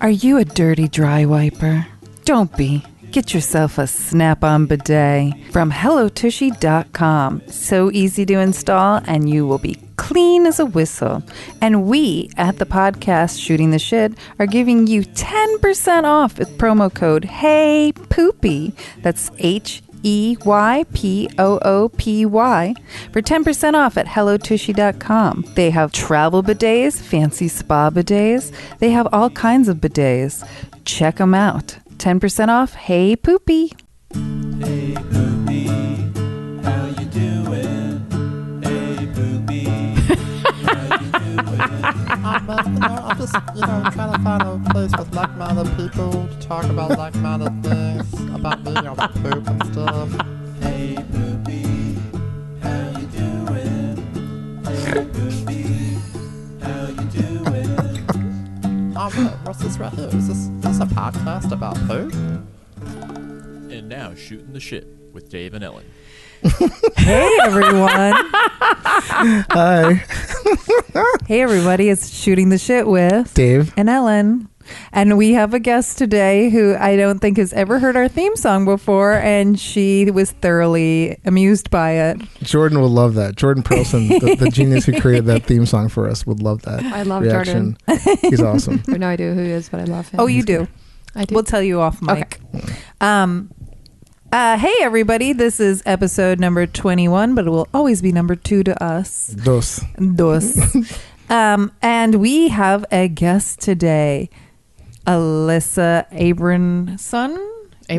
Are you a dirty dry wiper? Don't be. Get yourself a Snap-on bidet from HelloTushy.com. So easy to install, and you will be clean as a whistle. And we at the podcast Shooting the Shit are giving you 10% off with promo code HeyPoopy. That's HEYPOOPY for 10% off at HelloTushy.com. They have travel bidets, fancy spa bidets. They have all kinds of bidets. Check them out. 10% off. Hey Poopy. Hey Poopy, how you doing? Hey Poopy, how you doing? I'm just, trying to find a place with like-minded people to talk about like-minded things about me, poop and stuff. Hey Poopy, how you doing? Hey Poopy, how you doing? What's this right here? Is this a podcast about poop? And now, Shooting the Shit with Dave and Ellen. Hey everyone. Hi. Hey everybody. It's Shooting the Shit with Dave and Ellen. And we have a guest today who I don't think has ever heard our theme song before, and she was thoroughly amused by it. Jordan would love that. Jordan Perlson, the genius who created that theme song for us, would love that. I love reaction. Jordan. He's awesome. I have no idea who he is, but I love him. Oh, you do? I do. We'll tell you off mic. Okay. Hey everybody, this is episode number 21, but it will always be number 2 to us. Dos. And we have a guest today, Alyssa Abrahamson. I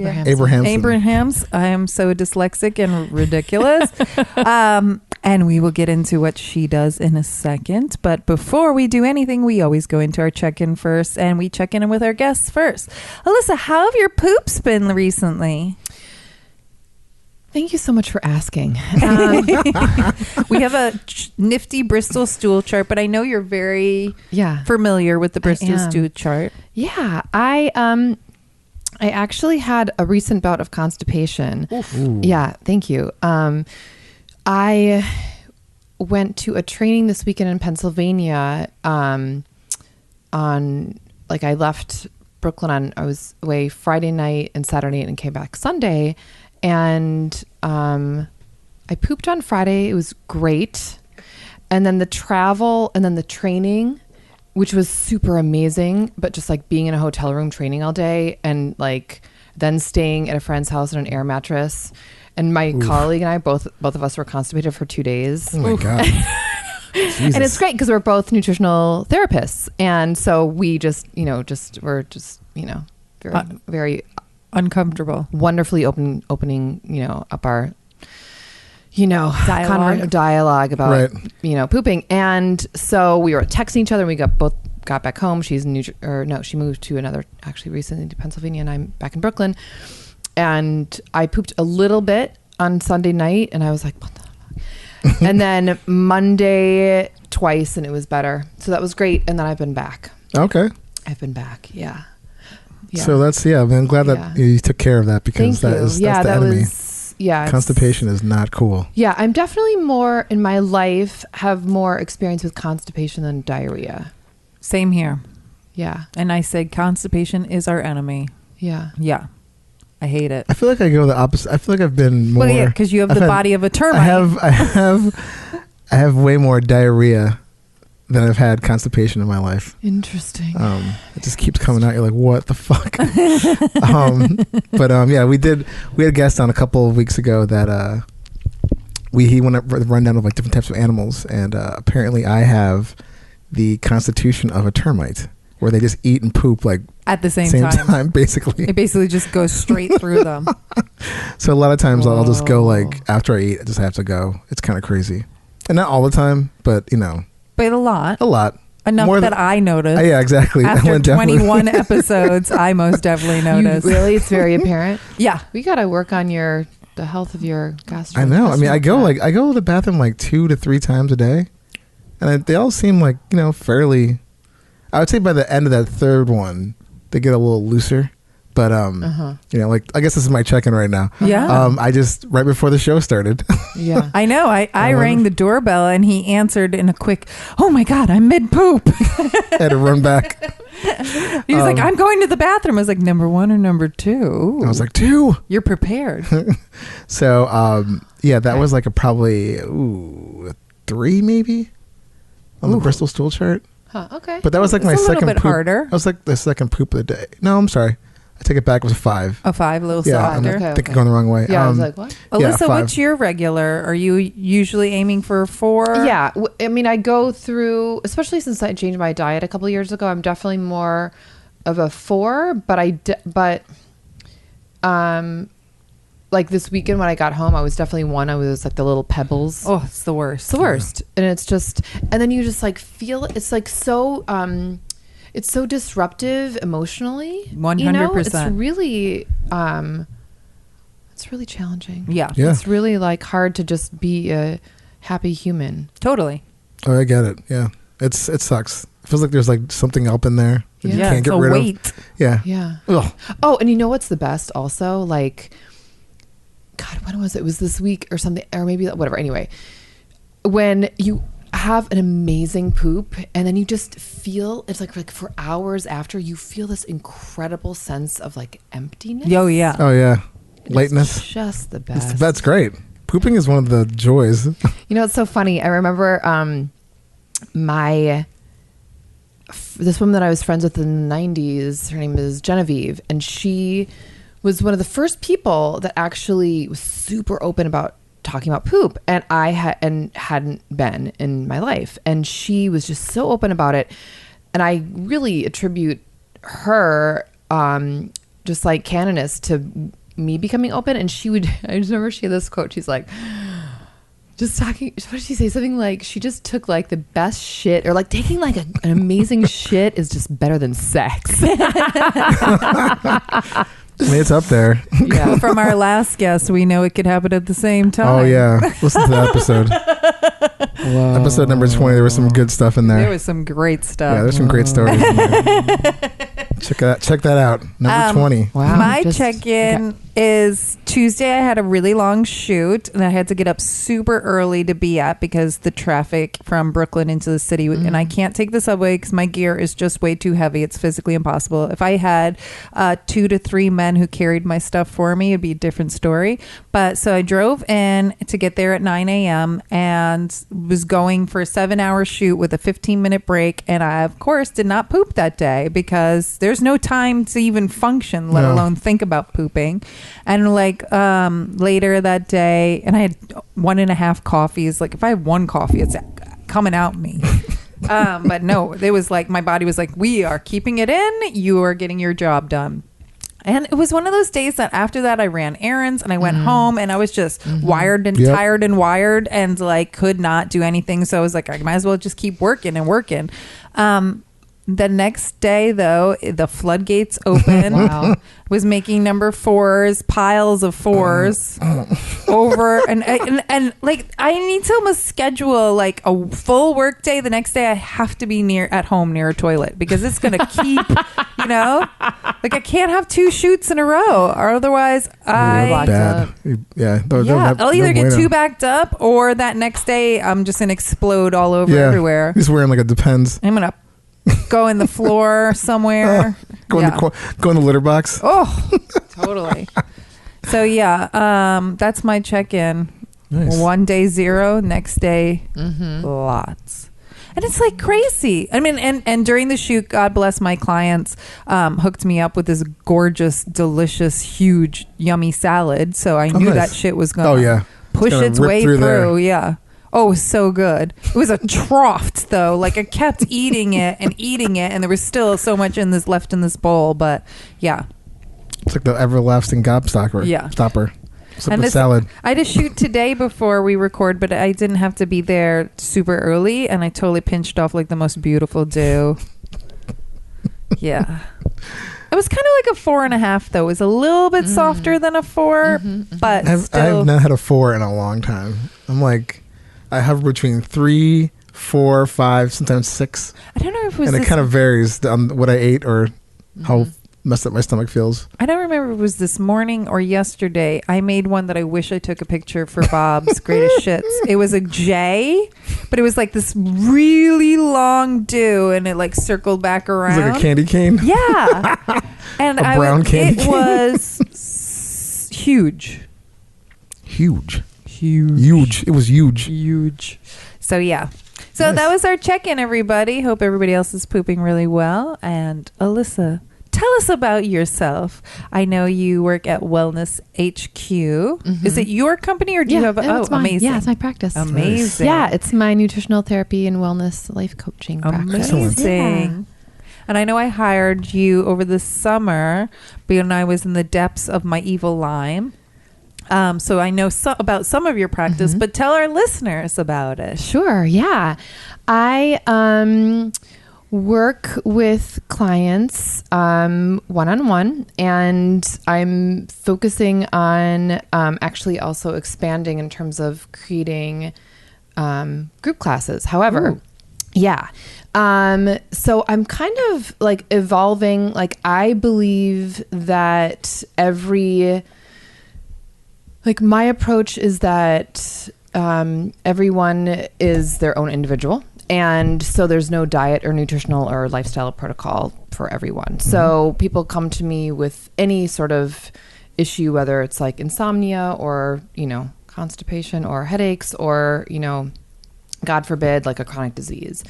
am so dyslexic and ridiculous. And we will get into what she does in a second. But before we do anything, we always go into our check-in first, and we check in with our guests first. Alyssa, how have your poops been recently? Thank you so much for asking. We have a nifty Bristol stool chart, but I know you're very familiar with the Bristol stool chart. Yeah, I actually had a recent bout of constipation. Ooh. Yeah, thank you. I went to a training this weekend in Pennsylvania. I left Brooklyn I was away Friday night and Saturday night and came back Sunday. And I pooped on Friday. It was great. And then the travel and then the training, which was super amazing, but just like being in a hotel room training all day and like then staying at a friend's house on an air mattress. And my colleague and I, both of us were constipated for 2 days. Oh my God. And it's great because we're both nutritional therapists. And so we we're very uncomfortable, wonderfully opening, up our, dialogue about, pooping. And so we were texting each other and we got back home. She moved to recently to Pennsylvania, and I'm back in Brooklyn. And I pooped a little bit on Sunday night and I was like, what the fuck? And then Monday twice, and it was better. So that was great. And then I've been back. Okay. I've been back. Yeah. So I'm glad that you took care of that, because that's the enemy. Constipation is not cool. Yeah. I'm definitely more in my life have more experience with constipation than diarrhea. Same here. Yeah. And I say constipation is our enemy. Yeah. Yeah. I hate it. I feel like I go the opposite. I feel like I've been more. Well, yeah, because you have the body of a termite. I have way more diarrhea than I've had constipation in my life. Interesting. It just keeps coming out. You're like, what the fuck? We had a guest on a couple of weeks ago that he went up a rundown of like different types of animals, and apparently I have the constitution of a termite, where they just eat and poop like at the same time, basically. It basically just goes straight through them. So a lot of times I'll just go like after I eat, I just have to go. It's kind of crazy, and not all the time, but But a lot. Enough more that I noticed. Yeah, exactly. After 21 episodes, I most definitely noticed. Really? It's very apparent? Yeah. We got to work on the health of your gastrointestinal. I know. I mean, I go to the bathroom like 2 to 3 times a day, and they all seem like, fairly, I would say by the end of that third one, they get a little looser. But, I guess this is my check-in right now. Yeah. I just, right before the show started. Yeah. I know. I rang the doorbell and he answered in a quick, oh my God, I'm mid-poop. I had to run back. He was like, I'm going to the bathroom. I was like, number 1 or number 2? I was like, 2. You're prepared. So, that was like a probably a 3 maybe on the Bristol stool chart. Huh, okay. But that was like It's my a little second bit poop. harder. That was like the second poop of the day. No, I'm sorry. I take it back. It was a 5. A 5, a little Yeah, I'm softer. Okay. thinking going the wrong way. Yeah, I was like, what? Alyssa, 5. what's your regular? Are you usually aiming for a 4? Yeah, I mean, I go through, especially since I changed my diet a couple of years ago. I'm definitely more of a 4, but like this weekend when I got home, I was definitely 1. I was like the little pebbles. Oh, it's the worst. It's the worst, and it's just, and then you just like feel it's like so. It's so disruptive emotionally. 100%. You know? It's really challenging. Yeah. Yeah. It's really like hard to just be a happy human. Totally. Oh, I get it. Yeah. It sucks. It feels like there's like something up in there that you Yeah, can't it's get a rid weight. of. Yeah. Yeah. Ugh. Oh, and you know what's the best also? Like, God, when was it? It was this week or something, or maybe whatever. Anyway, when you have an amazing poop and then you just feel, it's like for hours after, you feel this incredible sense of like emptiness. Oh, yeah. Oh, yeah. It's Lateness. just the best. That's great. Pooping is one of the joys. You know, it's so funny. I remember this woman that I was friends with in the 90s, her name is Genevieve, and she was one of the first people that actually was super open about talking about poop, and I hadn't been in my life, and she was just so open about it, and I really attribute her just like canonist to me becoming open. And she would, I just remember she had this quote, she's like, just talking, what did she say? Something like she just took like the best shit, or like taking like an amazing shit is just better than sex. I mean, it's up there. Yeah. From our last guest, we know it could happen at the same time. Oh, yeah. Listen to that episode. Episode number 20. There was some good stuff in there. There was some great stuff. Yeah, there's some great stories in there. Check that out. Number 20. Wow. My Just- check-in is Tuesday. I had a really long shoot, and I had to get up super early to be at because the traffic from Brooklyn into the city, and I can't take the subway because my gear is just way too heavy. It's physically impossible. If I had 2 to 3 men who carried my stuff for me, it'd be a different story. But so I drove in to get there at 9 a.m. and was going for a 7-hour shoot with a 15-minute break, and I, of course, did not poop that day because there's no time to even function, let No. alone think about pooping. And like later that day, and I had 1.5 coffees. Like if I have 1 coffee, it's coming out me. But no, it was like my body was like, we are keeping it in. You are getting your job done. And it was one of those days that after that I ran errands and I went home and I was just wired and Yep. tired and wired and like could not do anything. So I was like, I might as well just keep working and working. The next day, though, the floodgates opened. Wow. Was making number 4s, piles of 4s over, and like I need to almost schedule like a full work day. The next day, I have to be at home near a toilet because it's gonna keep, you know, like I can't have 2 shoots in a row, or otherwise Locked Bad. up. Yeah. I'll either get 2 backed up, or that next day I'm just gonna explode all over everywhere. He's wearing like a Depends. I'm gonna go in the floor somewhere. Go in the litter box. Oh, totally. So yeah, that's my check-in. Nice. One day 0, next day lots. And it's like crazy. I mean, and during the shoot, God bless my clients, hooked me up with this gorgeous, delicious, huge, yummy salad. So I knew nice. that shit was going to push gonna its rip way through through. there. Yeah. Oh, it was so good. It was a trough though. Like I kept eating it, and there was still so much left in this bowl. But yeah. It's like the everlasting gobstopper. Yeah. Stopper. Except And with salad. I had a shoot today before we record, but I didn't have to be there super early, and I totally pinched off like the most beautiful dew. Yeah. It was kind of like a 4.5 though. It was a little bit softer than a 4, but I've still. not had a 4 in a long time. I'm like, I hover between 3, 4, 5, sometimes 6. I don't know if it was And it this, kind of varies on what I ate or how messed up my stomach feels. I don't remember if it was this morning or yesterday. I made one that I wish I took a picture for Bob's Greatest Shits. It was a J, but it was like this really long do, and it like circled back It around. was like a candy cane. Yeah. And A brown candy it cane. was huge. Huge. Huge. It was huge. Huge. So yeah. So Nice. that was our check-in, everybody. Hope everybody else is pooping really well. And Alyssa, tell us about yourself. I know you work at Wellness HQ. Is it your company or do you have it's mine. amazing. Yeah, it's my practice. Amazing. Yeah, it's my nutritional therapy and wellness life coaching practice. Amazing. And I know I hired you over the summer when I was in the depths of my evil Lyme. So I know about some of your practice, but tell our listeners about it. Sure. Yeah. I work with clients one-on-one, and I'm focusing on actually also expanding in terms of creating group classes. However, yeah. So I'm kind of like evolving. Like I believe that my approach is that everyone is their own individual. And so there's no diet or nutritional or lifestyle protocol for everyone. So people come to me with any sort of issue, whether it's like insomnia or, constipation or headaches or, God forbid, like a chronic disease.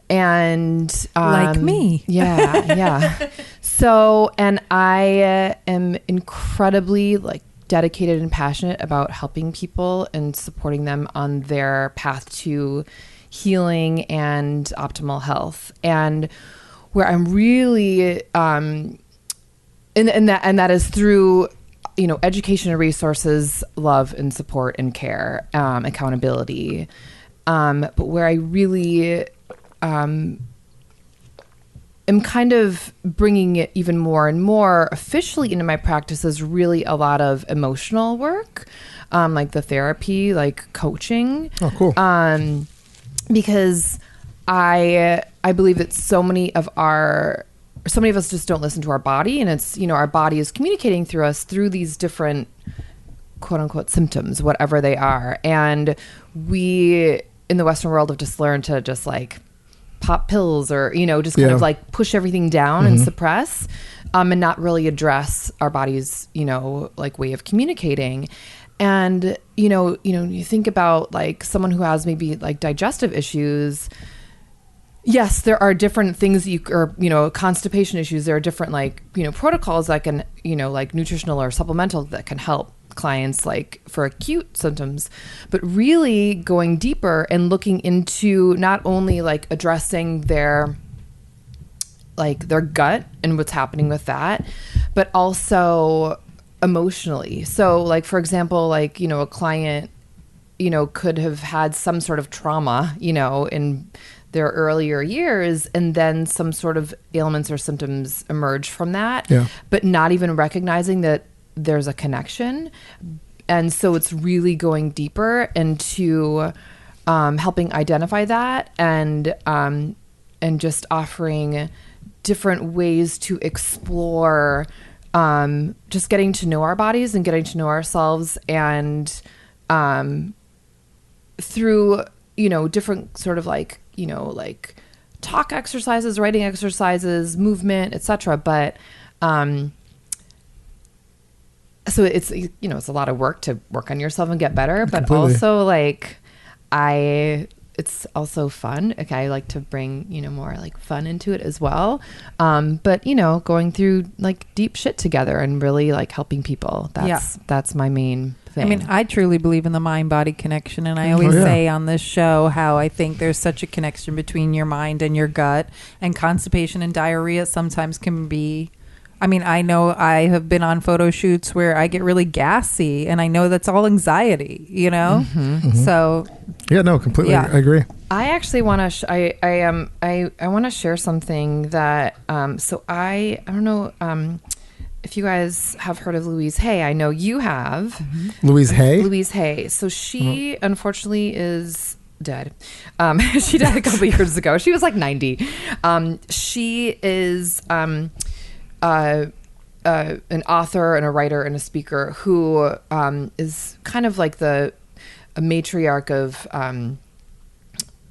And Like me. Yeah. So, and I am incredibly dedicated and passionate about helping people and supporting them on their path to healing and optimal health. And where I'm really and that is through education and resources, love and support and care, accountability. But where I really am kind of bringing it even more and more officially into my practice is really a lot of emotional work, like the therapy, like coaching. Oh, cool. Because I believe that so many of us just don't listen to our body, and it's, our body is communicating through us through these different quote unquote symptoms, whatever they are. And we in the Western world have just learned to just pop pills or, just kind of push everything down and suppress, and not really address our body's, way of communicating. And, you think about someone who has maybe digestive issues. Yes, there are different things constipation issues. There are different protocols that can, nutritional or supplemental that can help clients for acute symptoms, but really going deeper and looking into not only addressing their gut and what's happening with that, but also emotionally. So for example, a client, could have had some sort of trauma, in their earlier years, and then some sort of ailments or symptoms emerge from that, but not even recognizing that there's a connection. And so it's really going deeper into helping identify that and just offering different ways to explore just getting to know our bodies and getting to know ourselves, and through different sort of talk exercises, writing exercises, movement, etc. But so it's it's a lot of work to work on yourself and get better, but Completely. also it's also fun. Okay, I like to bring more fun into it as well. But going through deep shit together and really helping people. That's my main thing. I mean, I truly believe in the mind-body connection, and I always say on this show how I think there's such a connection between your mind and your gut, and constipation and diarrhea sometimes can be. I mean, I know I have been on photo shoots where I get really gassy, and I know that's all anxiety, So Yeah, no, completely. Yeah. I agree. I actually want to. I want to share something that. So I don't know if you guys have heard of Louise Hay. I know you have. Louise Hay? Louise Hay. So she unfortunately is dead. She died a couple of years ago. She was 90. She is an author and a writer and a speaker who is kind of like a matriarch of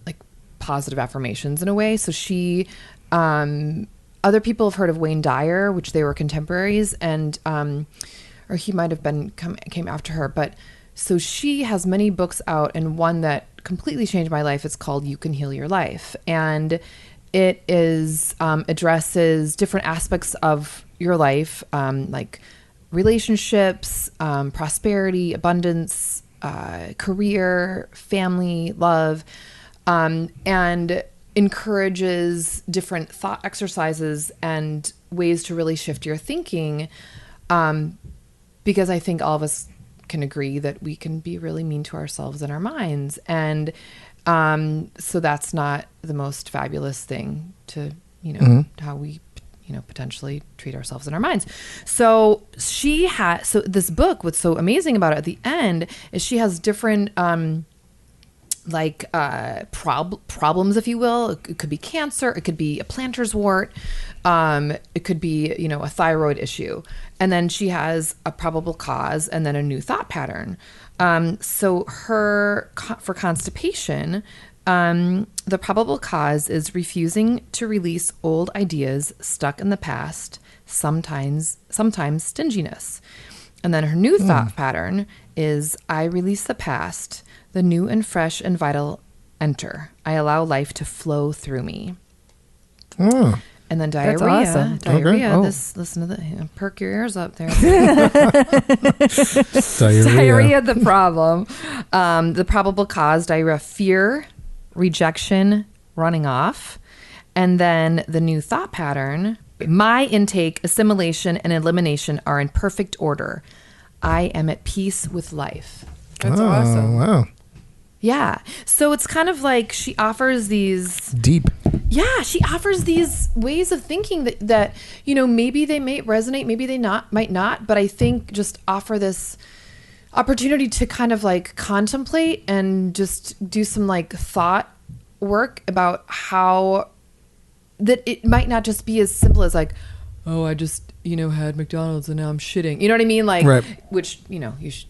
like positive affirmations in a way. So she, other people have heard of Wayne Dyer, which they were contemporaries, and or he might have came after her. But so she has many books out, and one that completely changed my life. It's called "You Can Heal Your Life," and it is addresses different aspects of your life, like relationships, prosperity, abundance, career, family, love, and encourages different thought exercises and ways to really shift your thinking, because I think all of us can agree that we can be really mean to ourselves and our minds. And so that's not the most fabulous thing to, how we, potentially treat ourselves and our minds. So so this book, what's so amazing about it at the end is she has different, problems, if you will. It could be cancer. It could be a plantar's wart. It could be, a thyroid issue. And then she has a probable cause and then a new thought pattern. So for constipation, the probable cause is refusing to release old ideas stuck in the past, sometimes stinginess. And then her new thought pattern is, I release the past, the new and fresh and vital enter. I allow life to flow through me. Oh. And then diarrhea. That's awesome. Diarrhea. Okay. Listen to that. Perk your ears up there. Diarrhea. The problem. The probable cause, diarrhea, fear, rejection, running off. And then the new thought pattern, my intake, assimilation, and elimination are in perfect order. I am at peace with life. That's awesome. Wow. Yeah. So it's kind of like she offers these... Deep. Yeah, she offers these ways of thinking that maybe they may resonate, maybe they might not, but I think just offer this opportunity to kind of like contemplate and just do some like thought work about how that it might not just be as simple as like, oh, I just had McDonald's and now I'm shitting. You know what I mean? Like, right. Which you should.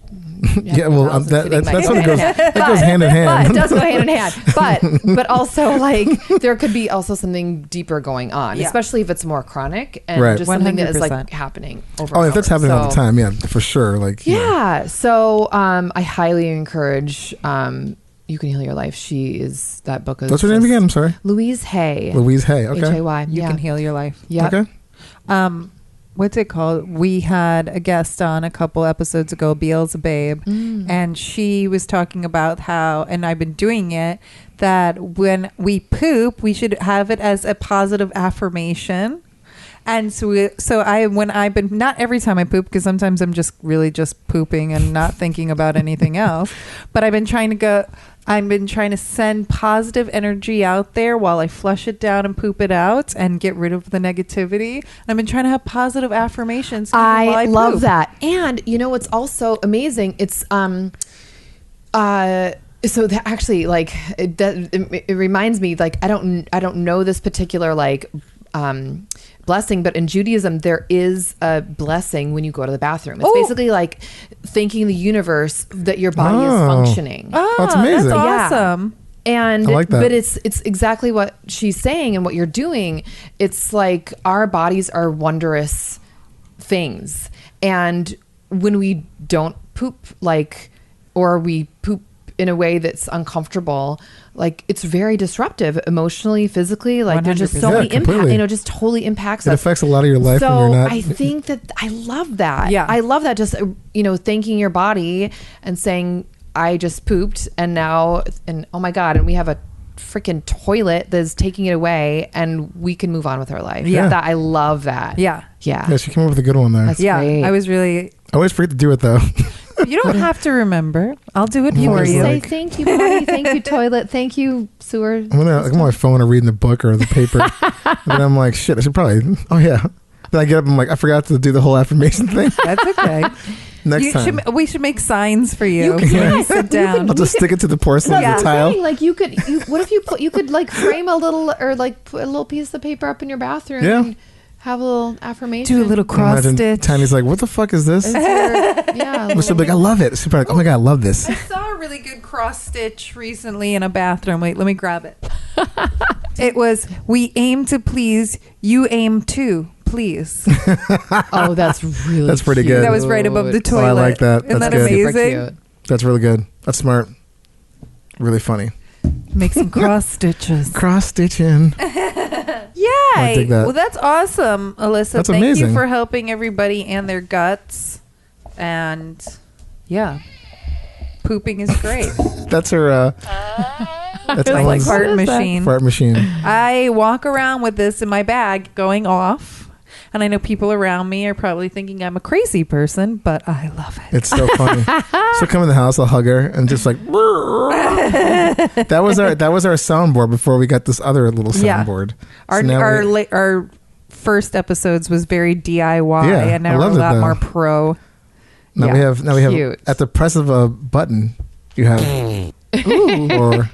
Yeah, well, that's what it goes. That goes hand in hand. But it does go hand in hand. But also like there could be also something deeper going on, especially if it's more chronic and just something that is like happening over. Oh, and if that's over. happening all the time, yeah, for sure. Like, yeah. So I highly encourage. You Can Heal Your Life. That book is. What's her name again? I'm sorry. Louise Hay. Louise Hay. Okay. Hay. You Can Heal Your Life. Yeah. Okay. What's it called? We had a guest on a couple episodes ago, Beelzebub, and she was talking about how, and I've been doing it, that when we poop, we should have it as a positive affirmation. And when I've been, not every time I poop, because sometimes I'm just pooping and not thinking about anything else, but I've been trying to send positive energy out there while I flush it down and poop it out and get rid of the negativity. I've been trying to have positive affirmations. I love that. And what's also amazing? It's so that actually like it reminds me, like I don't know this particular like blessing, but in Judaism there is a blessing when you go to the bathroom. It's basically like thanking the universe that your body is functioning. Oh, that's amazing. That's awesome. And I like that. But it's exactly what she's saying and what you're doing. It's like our bodies are wondrous things, and when we don't poop or we poop in a way that's uncomfortable, like it's very disruptive emotionally, physically, like there's just so many impacts, just totally impacts us. It affects a lot of your life when you're not. I think that I love that. Yeah. I love that. Just, thanking your body and saying, I just pooped and now, and oh my God, and we have a freaking toilet that's taking it away and we can move on with our life. Yeah. I love that. Yeah. Yeah. Yeah, she came up with a good one there. That's Yeah. great. I was really. I always forget to do it though. You don't have to remember. I'll do it You for can you. say thank you, body, thank you, toilet, thank you, sewer. I'm on my phone or reading the book or the paper, and then I'm like, shit, I should probably. Oh yeah. Then I get up and I'm like, I forgot to do the whole affirmation thing. That's okay. Next time. We should make signs for you. You can. when you sit down. I'll just stick it to the porcelain That's the the tile. thing. Like you could like frame a little or like put a little piece of paper up in your bathroom. Yeah. And have a little affirmation. Do a little cross Imagine stitch. Tiny's like, what the fuck is this? Yeah. Must be like, I love it. Super like, oh my God, I love this. I saw a really good cross stitch recently in a bathroom. Wait, let me grab it. It was, we aim to please, you aim to please. Oh, that's really That's pretty cute. good. That was right above the Oh, toilet. I like that. Isn't That's that good. Super amazing? cute. That's really good. That's smart. Really funny. Make some cross stitches. Cross stitching. I Yay! dig that. Well, that's awesome, Alyssa. That's Thank amazing. you for helping everybody and their guts. And yeah, pooping is great. That's her. That's Like Ellen's fart machine. fart machine. I walk around with this in my bag going off. And I know people around me are probably thinking I'm a crazy person, but I love it. It's so funny. She'll come in the house, I'll hug her, and just like that was our soundboard before we got this other little Yeah. soundboard. Our So now our first episodes was very DIY, Yeah, and I now we're a loved it, lot though. more pro. now Yeah. we have Cute. at the press of a button you have or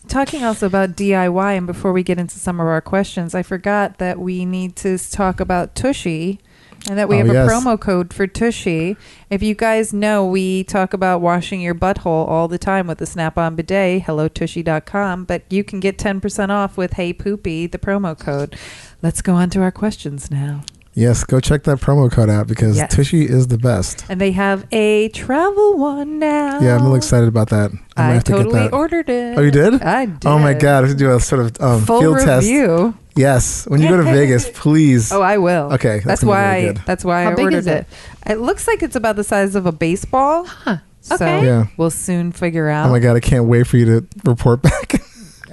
Talking also about DIY, and before we get into some of our questions, I forgot that we need to talk about Tushy, and that we have a yes. promo code for Tushy. If you guys know, we talk about washing your butthole all the time with the Snap-on bidet, hellotushy.com, but you can get 10% off with Hey Poopy, the promo code. Let's go on to our questions now. yes, go check that promo code out because Yes. Tushy is the best. And they have a travel one now. Yeah, I'm really excited about that. I might I have to totally get that. ordered it. Oh, you did? I did. Oh my God, I have to do a sort of Full field test. review. Yes, when you go to Vegas, please. Oh, I will. Okay, that's gonna be why. really good. That's why How I big ordered is it? It looks like it's about the size of a baseball. Huh. So Okay. Yeah. we'll soon figure out. Oh my God, I can't wait for you to report back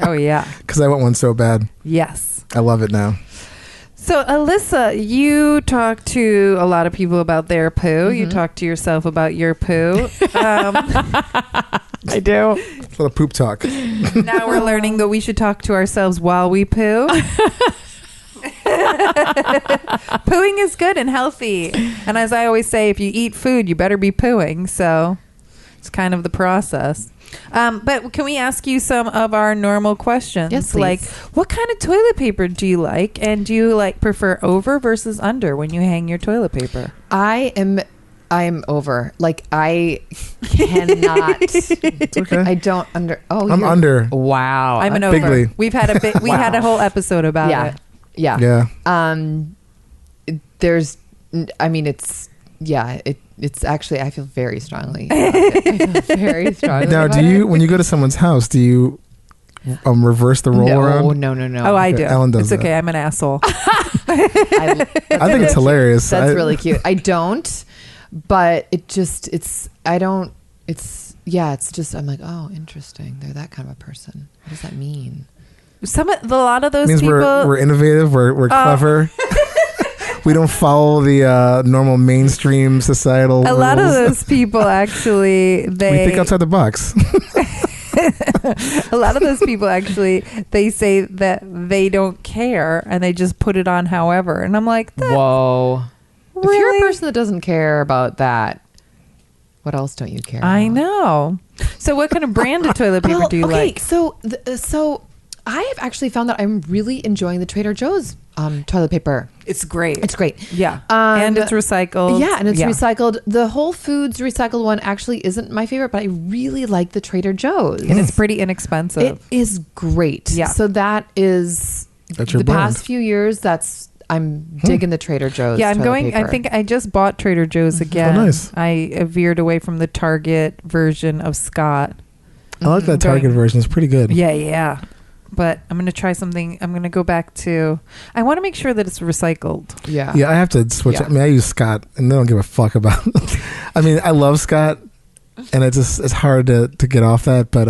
Oh yeah. because I want one so bad. Yes. I love it now. So Alyssa, you talk to a lot of people about their poo. You talk to yourself about your poo. I do. A little poop talk. Now we're learning that we should talk to ourselves while we poo. Pooing is good and healthy. And as I always say, if you eat food, you better be pooing. So it's kind of the process. But can we ask you some of our normal questions? Yes, please. Like, what kind of toilet paper do you like? And do you prefer over versus under when you hang your toilet paper? I am over. Like, I cannot. It's okay. I don't under. Oh, I'm you're- under. Wow. I'm an Bigly. over. We've had a bit. We had a whole episode about Yeah. it. Yeah. Yeah. There's. I mean, it's. Yeah. It's actually. I feel very strongly. About it. I feel very strongly. Now, about do you it. when you go to someone's house, do you reverse the roll around? No. Oh, I Okay, do. Ellen does it's okay. that. I'm an asshole. I think it's hilarious. That's really cute. I don't, but it's just, I'm like, oh, interesting. They're that kind of a person. What does that mean? A lot of those It means people. we're innovative. We're clever. We don't follow the normal mainstream societal. A lot of rules. those people actually, We think outside the box. a lot of those people actually, they say that they don't care and they just put it on however. And I'm like, Whoa. If you're a Really? person that doesn't care about that, what else don't you care I about? know. So what kind of brand of toilet paper Well, do you okay, like? So I have actually found that I'm really enjoying the Trader Joe's toilet paper. It's great. It's great. Yeah. And it's recycled. Yeah, and it's recycled. The Whole Foods recycled one actually isn't my favorite, but I really like the Trader Joe's. And it's pretty inexpensive. It is great. Yeah. So that is That's your the brand. past few years. I'm digging the Trader Joe's. Yeah, I'm toilet going. paper. I think I just bought Trader Joe's again. nice. I veered away from the Target version of Scott. I like that Target version. It's pretty good. Yeah. But I'm going to try something. I'm going to go back to. I want to make sure that it's recycled. Yeah. Yeah, I have to switch. Yeah. I mean, I use Scott, and they don't give a fuck about. I mean, I love Scott, and it's hard to get off that. But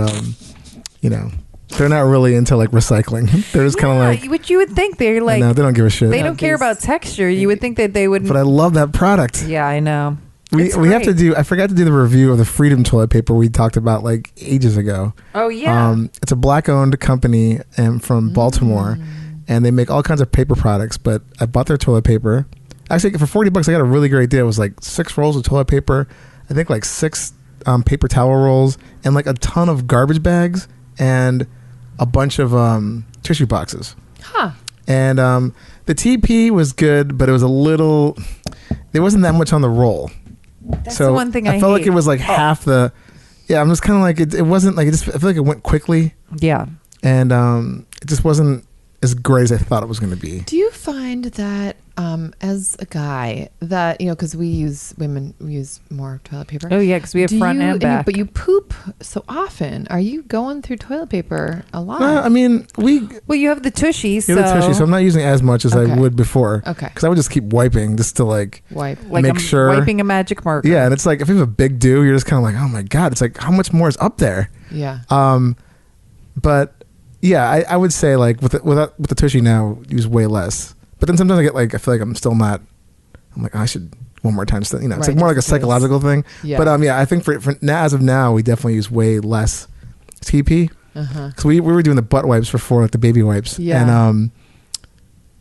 they're not really into recycling. They're just kind of like. Which you would think they're like. No, they don't give a shit. They don't care about texture. You would think that they would. But I love that product. Yeah, I know. We It's have to great. do. I forgot to do the review of the Freedom toilet paper we talked about ages ago. Oh yeah. It's a black-owned company and from Baltimore, and they make all kinds of paper products. But I bought their toilet paper. Actually, for $40, I got a really great deal. It was 6 rolls of toilet paper. I think 6 paper towel rolls and a ton of garbage bags and a bunch of tissue boxes. Huh. And the TP was good, but it was a little. There wasn't that much on the roll. That's so the one thing I felt hate. like it was like half the. Yeah, I'm just kind of like it wasn't like it just. I feel like it went quickly, Yeah. and it just wasn't as great as I thought it was going to be. Do you find that as a guy that, because we use more toilet paper? Oh yeah, because we have front and back. But you poop so often. Are you going through toilet paper a lot? I mean, Well, you have the tushy, so the tissue, so I'm not using as much as Okay. I would before. Okay. Because I would just keep wiping just to like Wipe. like make I'm sure. wiping a magic marker. Yeah, and it's like if you have a big do, you're just kind of like, oh my god, it's like how much more is up there? Yeah. But yeah, I would say like with the tushy now, use way less. But then sometimes I feel like I'm still not. I'm like I should one more time. It's Right, like more like a just in case. psychological thing. Yeah. But yeah, I think for now, as of now, we definitely use way less TP. Because we were doing the butt wipes before, like the baby wipes. Yeah. And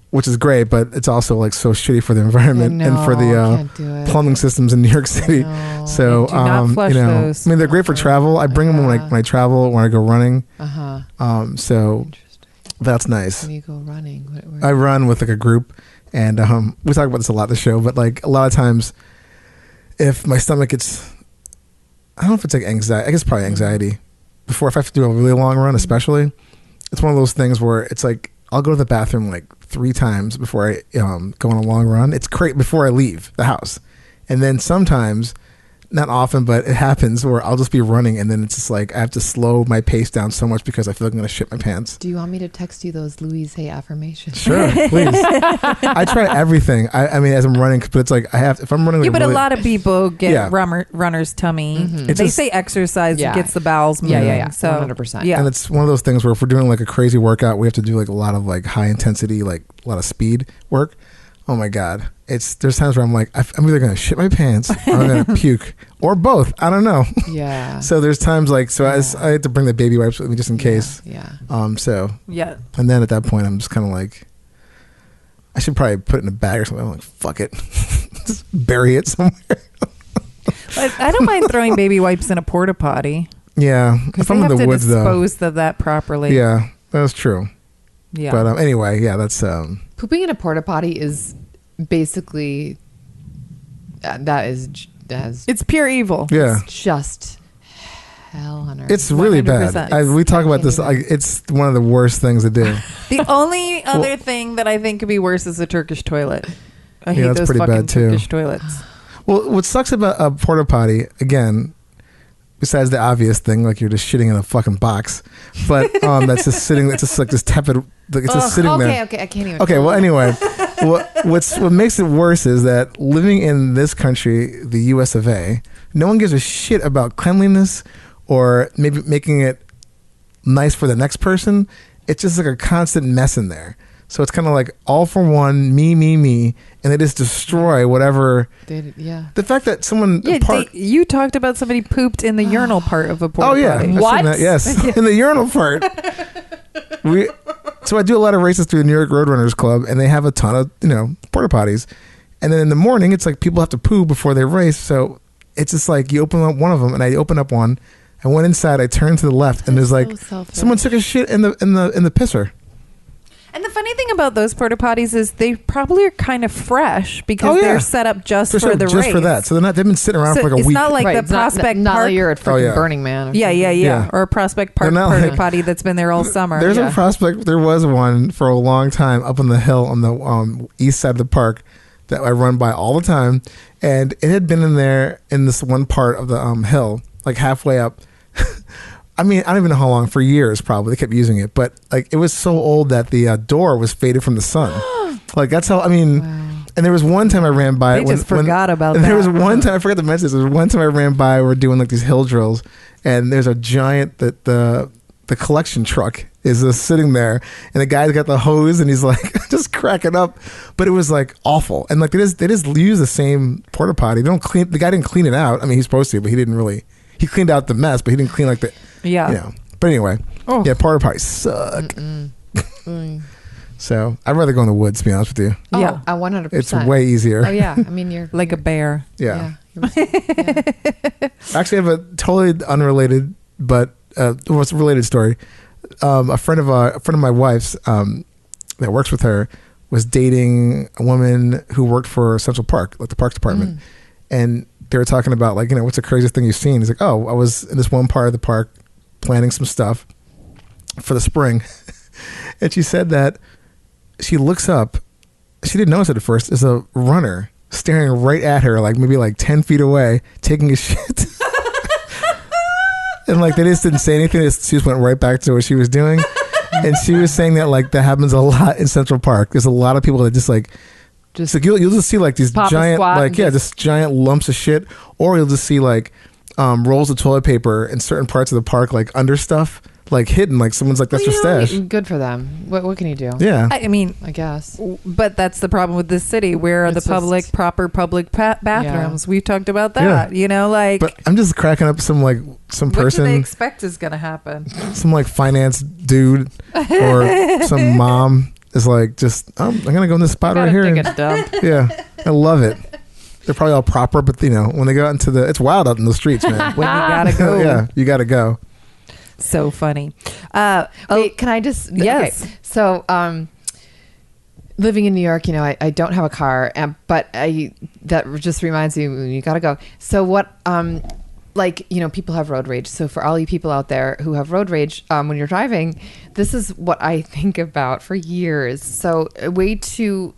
which is great, but it's also like so shitty for the environment and for can't do the it. plumbing systems in New York City. No. So Do not flush those. I mean, they're great for travel. I bring them when I travel, when I go running. So Interesting. that's nice. When you go running, I run with like a group, and we talk about this a lot on the show, but like a lot of times if my stomach gets, I don't know if it's like anxiety, I guess probably anxiety, before if I have to do a really long run especially, it's one of those things where it's like I'll go to the bathroom like 3 times before I go on a long run. It's great before I leave the house. And then sometimes, not often, but it happens where I'll just be running and then it's just like I have to slow my pace down so much because I feel like I'm going to shit my pants. Do you want me to text you those Louise Hay affirmations? Sure, please. I try everything. I mean, as I'm running, but it's like I have, if I'm running. Yeah, like but really, a lot of people get Yeah. runner's tummy. It's They just- say exercise Yeah. gets the bowels moving. Yeah. So 100%. Yeah. and it's one of those things where if we're doing like a crazy workout, we have to do like a lot of like high intensity, like a lot of speed work. Oh my God. There's times where I'm like, I'm either going to shit my pants or I'm going to puke or both. I don't know. Yeah. So there's times like, I had to bring the baby wipes with me just in case. Yeah. So, Yeah. and then at that point, I'm just kind of like, I should probably put it in a bag or something. I'm like, fuck it. Just bury it somewhere. I don't mind throwing baby wipes in a porta potty. Yeah. Because If they I'm in have the to woods though. dispose of that properly. Yeah, that's true. Yeah. But anyway, yeah, that's, Pooping in a porta potty is basically It's pure evil. yeah. just hell on earth. It's really bad. 100%. We talk about this. can't Like, it's one of the worst things to do. The only other thing that I think could be worse is a Turkish toilet. I hate that's those pretty fucking bad, too. Turkish toilets. Well, what sucks about a porta potty, again, besides the obvious thing, like you're just shitting in a fucking box, but that's just sitting. It's just like this tepid. Like it's just sitting there. Okay, I can't even. Okay. Well, anyway, what makes it worse is that living in this country, the U.S. of A., no one gives a shit about cleanliness or maybe making it nice for the next person. It's just like a constant mess in there. So it's kind of like all for one, me, and they just destroy whatever. Yeah. The fact that someone Yeah, you talked about somebody pooped in the urinal part of a porta Oh yeah, potty. I've seen What? that, yes, in the urinal part. So I do a lot of races through the New York Roadrunners Club, and they have a ton of porta potties. And then in the morning, it's like people have to poo before they race. So it's just like you open up one of them, and I open up one. I went inside. I turned to the left, and there's So like selfish. someone took a shit in the pisser. And the funny thing about those porta potties is they probably are kind of fresh because Oh, yeah. they're set up just for the just race. for that. So they've been sitting around So for like a it's week. not like Right, the it's not- Prospect not Park. like you're at freaking Oh, yeah. Burning Man. or Yeah, Yeah. or a Prospect Park They're not porta like- potty that's been there all summer. There's Yeah. a prospect. There was one for a long time up on the hill on the east side of the park that I run by all the time, and it had been in there in this one part of the hill, like halfway up. I mean, I don't even know how long, for years probably. They kept using it, but like it was so old that the door was faded from the sun. Like that's how. I mean, and there was one time I ran by They it. just forgot about and that. there was one time I forgot to mention this. There was one time I ran by. We're doing like these hill drills, and there's a giant that the collection truck is just sitting there, and the guy's got the hose, and he's like just cracking up. But it was like awful, and like they just use the same porta potty. They don't clean. The guy didn't clean it out. I mean, he's supposed to, but he didn't really. He cleaned out the mess, but he didn't clean like the. Yeah. But anyway, Oh. yeah, porta potties suck. So I'd rather go in the woods, to be honest with you. Oh, Yeah. 100%. It's way easier. Oh yeah, I mean you're Like a bear. Yeah. yeah. Actually, I have a totally unrelated, but what's a related story. a friend of my wife's that works with her was dating a woman who worked for Central Park, like the parks department, and they were talking about like, what's the craziest thing you've seen? He's like, oh, I was in this one part of the park planning some stuff for the spring, and she said that she looks up, she didn't notice it at first, is a runner staring right at her, like maybe like 10 feet away, taking a shit. And like they just didn't say anything. She just went right back to what she was doing. And she was saying that like that happens a lot in Central Park. There's a lot of people that just like you'll just see like these giant like just giant lumps of shit, or you'll just see like rolls of toilet paper in certain parts of the park, like under stuff, like hidden, like someone's like, that's your stash. Good for them. What can you do? Yeah. I mean, I guess. But that's the problem with this city. Where are the proper public bathrooms? We've talked about that. Like. But I'm just cracking up some person. What do they expect is going to happen? Some like finance dude or some mom is like, I'm going to go in this spot right here. Take a dump. Yeah. I love it. They're probably all proper, but when they go out into it's wild out in the streets, man. When you gotta go. Yeah, you gotta go. So funny. Wait, can I just? Yes. Okay. So, living in New York, I don't have a car, but that just reminds me, you gotta go. So what? People have road rage. So for all you people out there who have road rage, when you're driving, this is what I think about for years. So a way to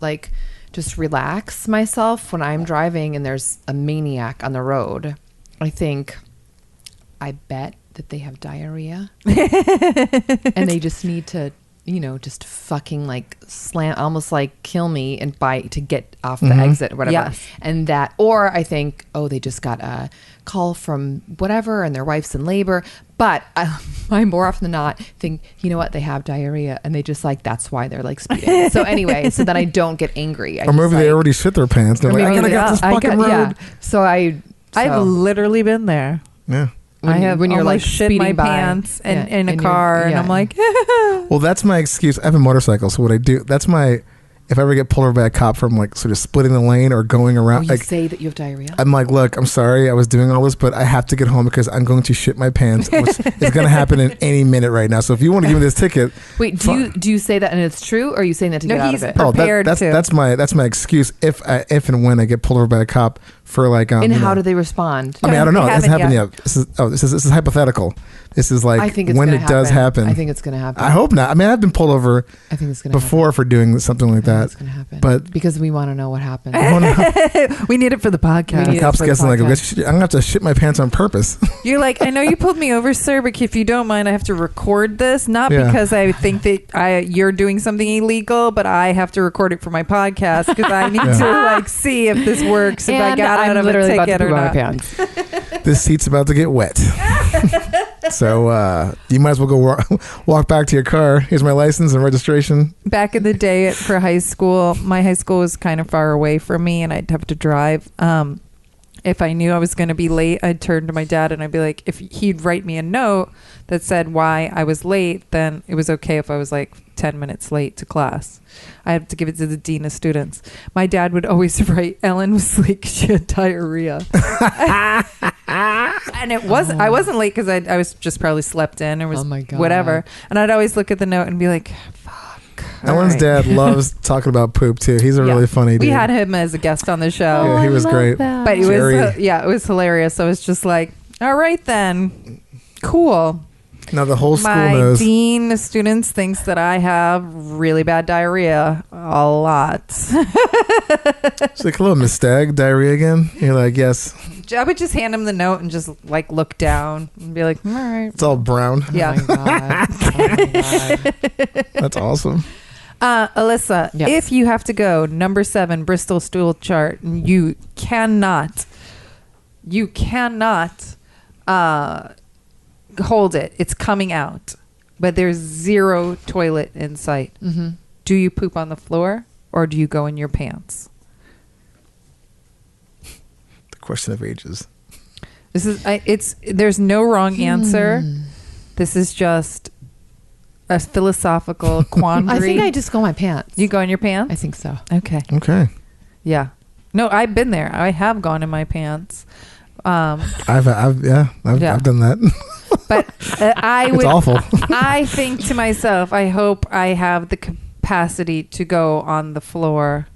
just relax myself when I'm driving and there's a maniac on the road. I bet that they have diarrhea and they just need to, just fucking like slam, almost like kill me and bite to get off the exit or whatever. Yes. And or I think, they just got a call from whatever and their wife's in labor. But I more often than not think, you know what, they have diarrhea and they just that's why they're speeding. So anyway, so then I don't get angry. Or maybe they already shit their pants. They're like, I gotta get this fucking road. Yeah. So I've literally been there. Yeah. When you're shit my pants and in a car and I'm like, well, that's my excuse. I have a motorcycle, so what I do, if I ever get pulled over by a cop from sort of splitting the lane or going around, you say that you have diarrhea. I'm like, look, I'm sorry, I was doing all this, but I have to get home because I'm going to shit my pants. It's going to happen in any minute right now. So if you want to give me this ticket, wait, do you say that and it's true, or are you saying that to get out of it? That's my excuse if and when I get pulled over by a cop for and how do they respond? I mean, I don't know. It hasn't happened yet. This is hypothetical. This is I think it's when it happen. Does happen. I think it's going to happen. I hope not. I mean, I've been pulled over. I think it's going to before happen. For doing something like that. It's going to happen. But because we want to know what happened. We need it for the podcast. The cops guessing I'm going to have to shit my pants on purpose. You're like, I know you pulled me over, sir, but if you don't mind, I have to record this. Not because I think that you're doing something illegal, but I have to record it for my podcast because I need to see if this works. If I got out of a ticket or not. This seat's about to get wet. So you might as well go walk back to your car. Here's my license and registration. Back in the day for high school, my high school was kind of far away from me and I'd have to drive. If I knew I was going to be late, I'd turn to my dad and I'd be like, if he'd write me a note that said why I was late, then it was okay if I was 10 minutes late to class. I have to give it to the dean of students. My dad would always write, Ellen was she had diarrhea. And it was, I wasn't late because I was just probably slept in or was whatever. And I'd always look at the note and be like, Ellen's dad loves talking about poop too. He's a really funny dude. We had him as a guest on the show. Yeah, he was great. That. But it was, it was hilarious. So it's just like, all right then, cool. Now the whole school knows. My dean of students thinks that I have really bad diarrhea. A lot. It's like, hello, Miss Stagg, diarrhea again? You're like, yes. I would just hand him the note and just look down and be like, all right. It's all brown. Yeah. Oh my God. That's awesome. Alyssa, if you have to go, number 7, Bristol stool chart, you cannot hold it. It's coming out, but there's 0 toilet in sight. Mm-hmm. Do you poop on the floor or do you go in your pants? The question of ages. This is there's no wrong answer. This is just a philosophical quandary. I think I just go in my pants. You go in your pants? I think so. Okay. Yeah. No, I've been there. I have gone in my pants. I've done that. But I It's would. awful. I think to myself, I hope I have the capacity to go on the floor,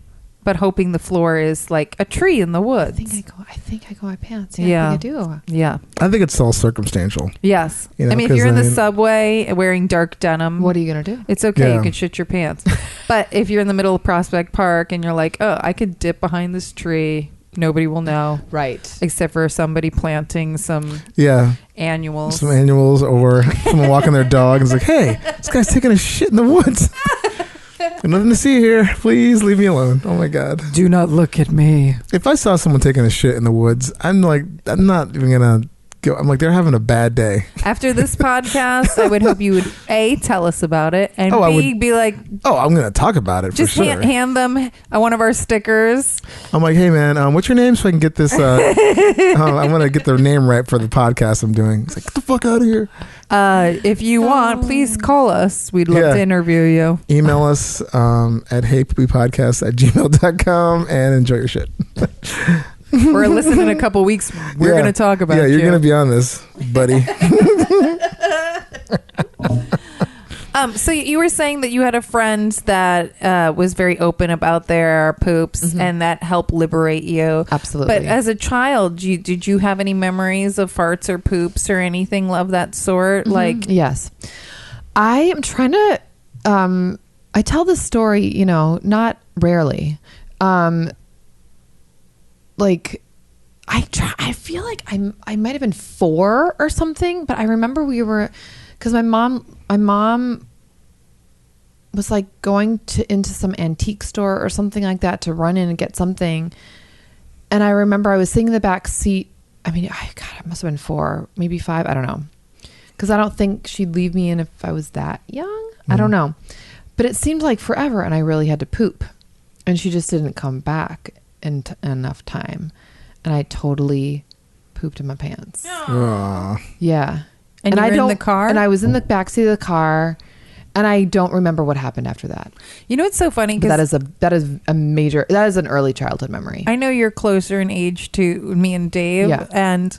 but hoping the floor is like a tree in the woods. I think I go my pants. Yeah. I think I do. Yeah. I think it's all circumstantial. Yes. You know, I mean, if 'cause you're in the I mean- subway wearing dark denim, What are you gonna do? it's okay. Yeah. You can shit your pants. But if you're in the middle of Prospect Park and you're like, oh, I could dip behind this tree, nobody will know. Right. Except for somebody planting some Yeah. annuals. Some annuals or someone walking their dog and it's like, hey, this guy's taking a shit in the woods. Nothing to see here. Please leave me alone. Oh my God. Do not look at me. If I saw someone taking a shit in the woods, I'm not even gonna go. I'm like, they're having a bad day. After this podcast, I would hope you would A, tell us about it, and Oh, I B, would- be like, Oh, I'm gonna talk about it just for sure. hand them one of our stickers. I'm like, hey man, what's your name so I can get this? I'm gonna get their name right for the podcast I'm doing. It's like, get the fuck out of here. If you want, please call us. We'd love Yeah. to interview you. Email us at heypoopypodcast@gmail.com and enjoy your shit. Or listen in a couple weeks. We're Yeah. going to talk about Yeah, you're you. gonna be on this, buddy. So you were saying that you had a friend that was very open about their poops and that helped liberate you. Absolutely. But as a child, did you have any memories of farts or poops or anything of that sort? Like, Yes. I am trying to I tell this story, not rarely. Like I feel like I might have been 4 or something, but I remember because my mom was like going into some antique store or something like that to run in and get something. And I remember I was sitting in the back seat. I mean, I must have been 4, maybe 5. I don't know. Because I don't think she'd leave me in if I was that young. I don't know. But it seemed like forever and I really had to poop. And she just didn't come back in enough time. And I totally pooped in my pants. Aw. Yeah. And you were in the car? And I was in the backseat of the car. And I don't remember what happened after that. you know, it's so funny But because that is an early childhood memory. I know you're closer in age to me and Dave. Yeah. And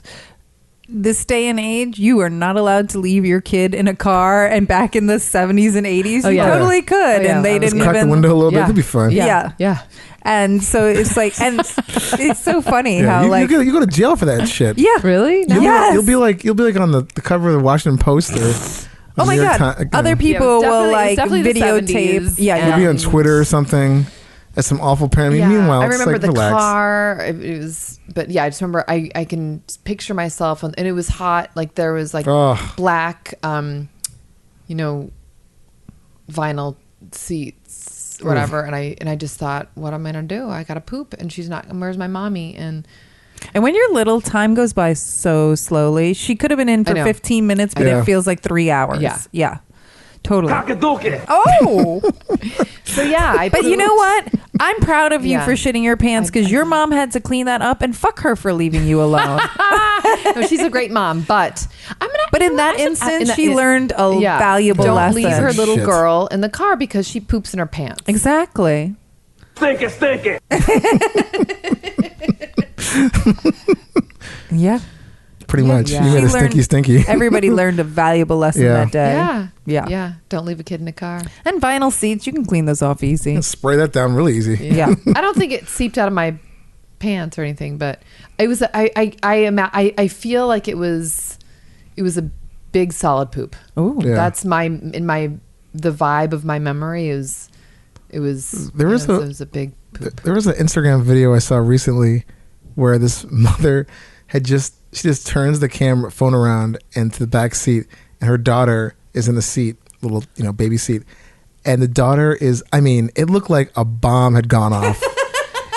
this day and age, you are not allowed to leave your kid in a car. And back in the 70s and 80s, Oh, you yeah. totally could. Oh, yeah. And they Let's didn't Crack even. the window a little bit. Yeah. It'd be fun. Yeah. Yeah. And so it's like, and it's so funny Yeah, how you like, go to jail for that shit. yeah. Really? No. Yes. You'll be like on the cover of the Washington Post or Oh my New York God. Ti- Other Yeah, people it was will like definitely the videotape. 70s. Yeah. You'll Yeah. be on Twitter or something. That's some awful parent. Yeah, Meanwhile, I it's remember like, the relax. car. It was, but yeah, I just remember I can picture myself, and it was hot. Like there was like Ugh. black, vinyl seats, whatever. And I just thought, what am I gonna do? I gotta poop, and she's not. Where's my mommy? And And when you're little, time goes by so slowly. She could have been in I for know. 15 minutes, but Yeah. it feels like 3 hours. Yeah. Yeah. Totally. Oh, so yeah, I. but you know what? I'm proud of you Yeah. for shitting your pants because your mom had to clean that up, and fuck her for leaving you alone. No, she's a great mom, but I'm gonna. But in that I should- instance, in she learned a yeah, valuable don't lesson. leave her little Shit. girl in the car because she poops in her pants. Exactly. Yeah. Pretty Yeah. much. Yeah. You made She a learned- stinky. Everybody learned a valuable lesson Yeah. that day. Yeah, Yeah. yeah. Don't leave a kid in a car. And vinyl seats, you can clean those off easy. Spray that down really easy. Yeah. I don't think it seeped out of my pants or anything, but it was. I feel like it was a big solid poop. Ooh. Yeah. That's the vibe of my memory is. It was. There was it was a big poop. There was an Instagram video I saw recently where this mother she just turns the phone around into the back seat, and her daughter is in the seat, little baby seat, and the daughter is. I mean, it looked like a bomb had gone off.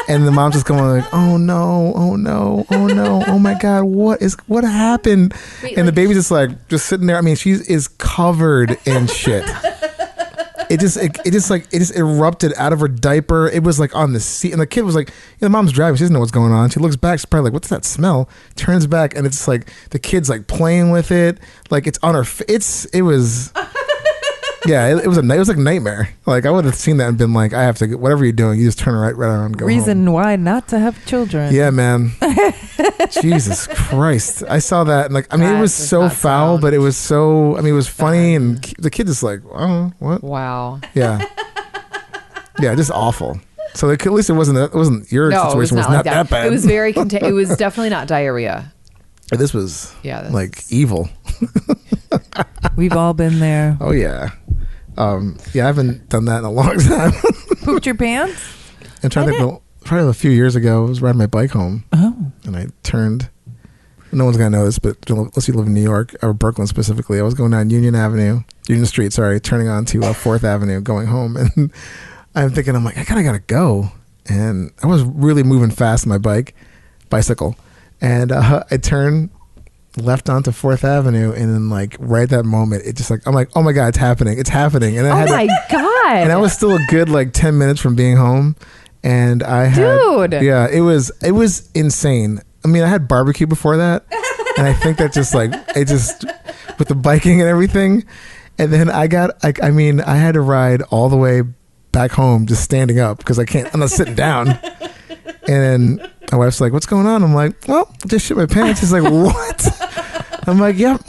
And the mom's just going like, oh no, oh no, oh no, oh my God, what happened? And the baby's just sitting there. I mean, she is covered in shit. It just erupted out of her diaper. It was like on the seat, and the kid was like, the mom's driving. She doesn't know what's going on. She looks back. She's probably like, what's that smell? Turns back, and it's like the kid's like playing with it, like it's on her. It was. Yeah, it was like a nightmare. Like I would have seen that and been like, I have to. Whatever you're doing, you just turn right around and go Reason home. why not to have children. Yeah, man. Jesus Christ. I saw that and like, I mean, it That was does so not foul, sound but it was so, I mean, it was funny and the kid is like, oh, what? Wow. Yeah. Yeah, just awful. So at least it wasn't your No, it was situation not was like not that bad. It was very it was definitely not diarrhea. This was like evil. We've all been there. Oh yeah. Yeah, I haven't done that in a long time. Pooped your pants? I'm trying to think, probably a few years ago, I was riding my bike home. Oh. And I turned. No one's gonna know this, but unless you live in New York or Brooklyn specifically, I was going down Union Street, turning on to 4th Avenue, going home, and I'm thinking, I'm like, I gotta go, and I was really moving fast on my bicycle, and I turned left onto 4th Avenue, and then like right at that moment, it just like I'm like, oh my god, it's happening, and I Oh my god! and I was still a good like 10 minutes from being home, and I had, Dude. yeah, it was insane. I mean, I had barbecue before that, and I think that just like it just with the biking and everything, and then I had to ride all the way back home just standing up because I'm not sitting down. And then my wife's like, "What's going on?" I'm like, "Well, I just shit my pants." She's like, "What?" I'm like, "Yep,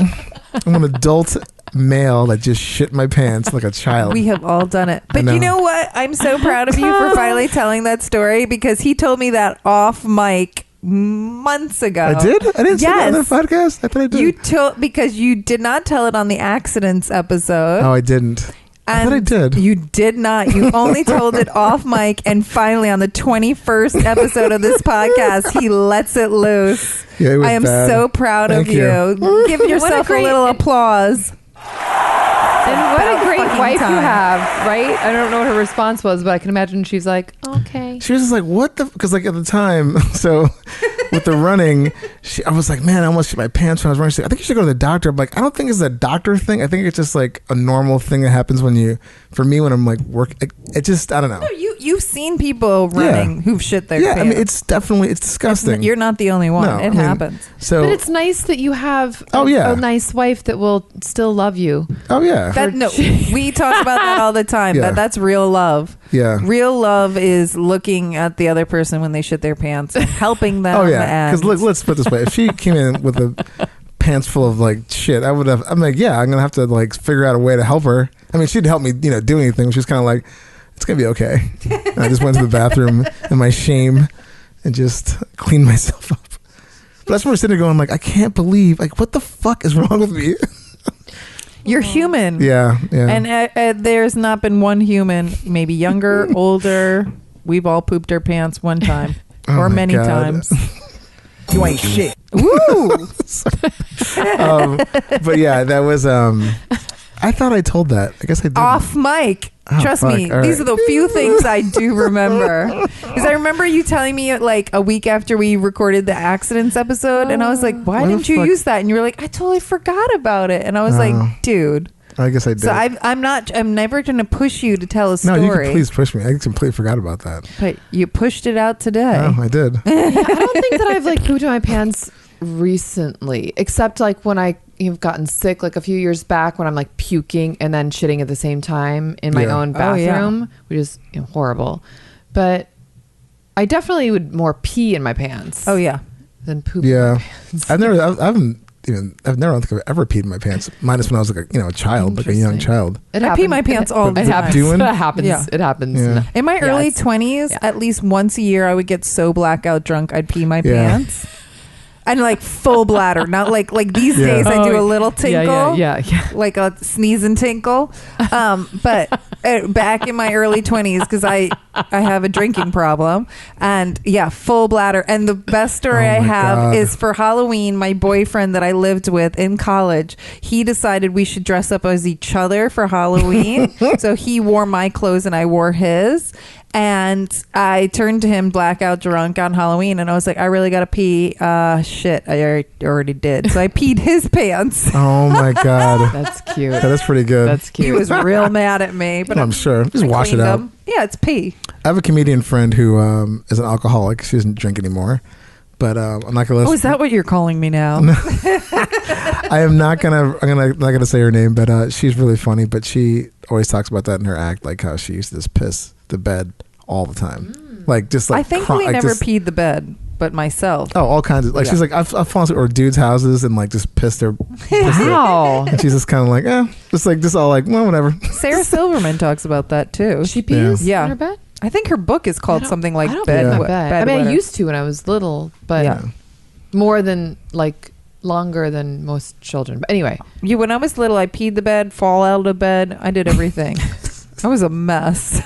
I'm an adult male that just shit my pants like a child." We have all done it. But know. you know what? I'm so proud of you for finally telling that story because he told me that off mic months ago. I did? I didn't say that on the Yes. podcast? I thought I did. You told because you did not tell it on the accidents episode. Oh, I didn't. I thought I did. You did not. You only told it off mic, and finally on the 21st episode of this podcast, he lets it loose. Yeah, it was I am bad. so proud Thank of you. Give yourself a great- little applause. And what About a great fucking wife time. you have, right? I don't know what her response was, but I can imagine she's like, okay. She was just like, what the? Because like at the time, so with the running, I was like, man, I almost shit my pants when I was running. She's like, I think you should go to the doctor. I'm like, I don't think it's a doctor thing. I think it's just like a normal thing that happens when I'm like working. It just, I don't know. No, you've seen people running who've shit their Yeah, pants. I mean, it's disgusting. You're not the only one. No, It I mean, happens. So, But it's nice that you have Oh, yeah. a nice wife that will still love you. oh yeah, We talk about that all the time. Yeah. That's real love. yeah. Real love is looking at the other person when they shit their pants, helping them. Oh yeah, because and let's put it this way: if she came in with a pants full of like shit, I'm like, yeah, I'm gonna have to like figure out a way to help her. I mean, she'd help me, do anything. She's kind of like, it's gonna be okay. And I just went to the bathroom in my shame and just cleaned myself up. But that's when we're sitting there going, like, I can't believe, like, what the fuck is wrong with me? You're human. yeah. And there's not been one human, maybe younger, older. We've all pooped our pants one time Oh or my many God. times. You ain't shit. Woo! But yeah, that was. I thought I told that. I guess I did. Off mic. Oh, Trust fuck. me, All these right. are the few things I do remember. Because I remember you telling me like a week after we recorded the accidents episode, and I was like, "Why Why the didn't you fuck? use that?" And you were like, "I totally forgot about it." And I was Oh. like, "Dude." I guess I did. So I'm never going to push you to tell a no, story. you can please push me. I completely forgot about that. But you pushed it out today. Oh, I did. I don't think that I've like pooped in my pants recently, except like when I've gotten sick like a few years back when I'm like puking and then shitting at the same time in my Yeah. own Oh, yeah. bathroom, which is horrible. But I definitely would more pee in my pants Oh yeah. than poop. Yeah, I don't think I've ever peed in my pants. Minus when I was like a child, like a young Interesting. child. I pee my pants all the It time. happens. Doing? It happens. Yeah. It happens. Yeah. In my Yeah, early it's- 20s, yeah. at least once a year, I would get so blackout drunk I'd pee my Yeah. pants. And like full bladder, not like these Yeah. days I do Oh, a little tinkle, Yeah. like a sneeze and tinkle. But back in my early 20s, because I have a drinking problem, and yeah, full bladder. And the best story Oh I my have God. is for Halloween. My boyfriend that I lived with in college, he decided we should dress up as each other for Halloween. So he wore my clothes and I wore his. And I turned to him blackout drunk on Halloween, and I was like, I really gotta pee. Shit, I already did. So I peed his pants. Oh my God, That's cute. that is pretty good. That's cute. He was real mad at me, but I'm sure. Just I wash it cleaned out. him. Yeah, it's pee. I have a comedian friend who is an alcoholic. She doesn't drink anymore. But I'm not gonna. Oh, is that what you're calling me now? I am not gonna. Not gonna say her name, but she's really funny. But she always talks about that in her act, like how she used to just piss the bed all the time, like just like. I think we like never just- peed the bed. but myself. Oh, all kinds of like she's like I've fallen asleep or dudes' houses and like just pissed her. Wow. And she's just kind of like just all like well whatever. Sarah Silverman talks about that too. She pees Yeah. in her bed? I think her book is called something like I don't Bed. pee in Wi- bed. Bed I mean, I Witter. used to when I was little, but Yeah. more than like longer than most children. But anyway, When I was little, I peed the bed, fall out of bed. I did everything. I was a mess.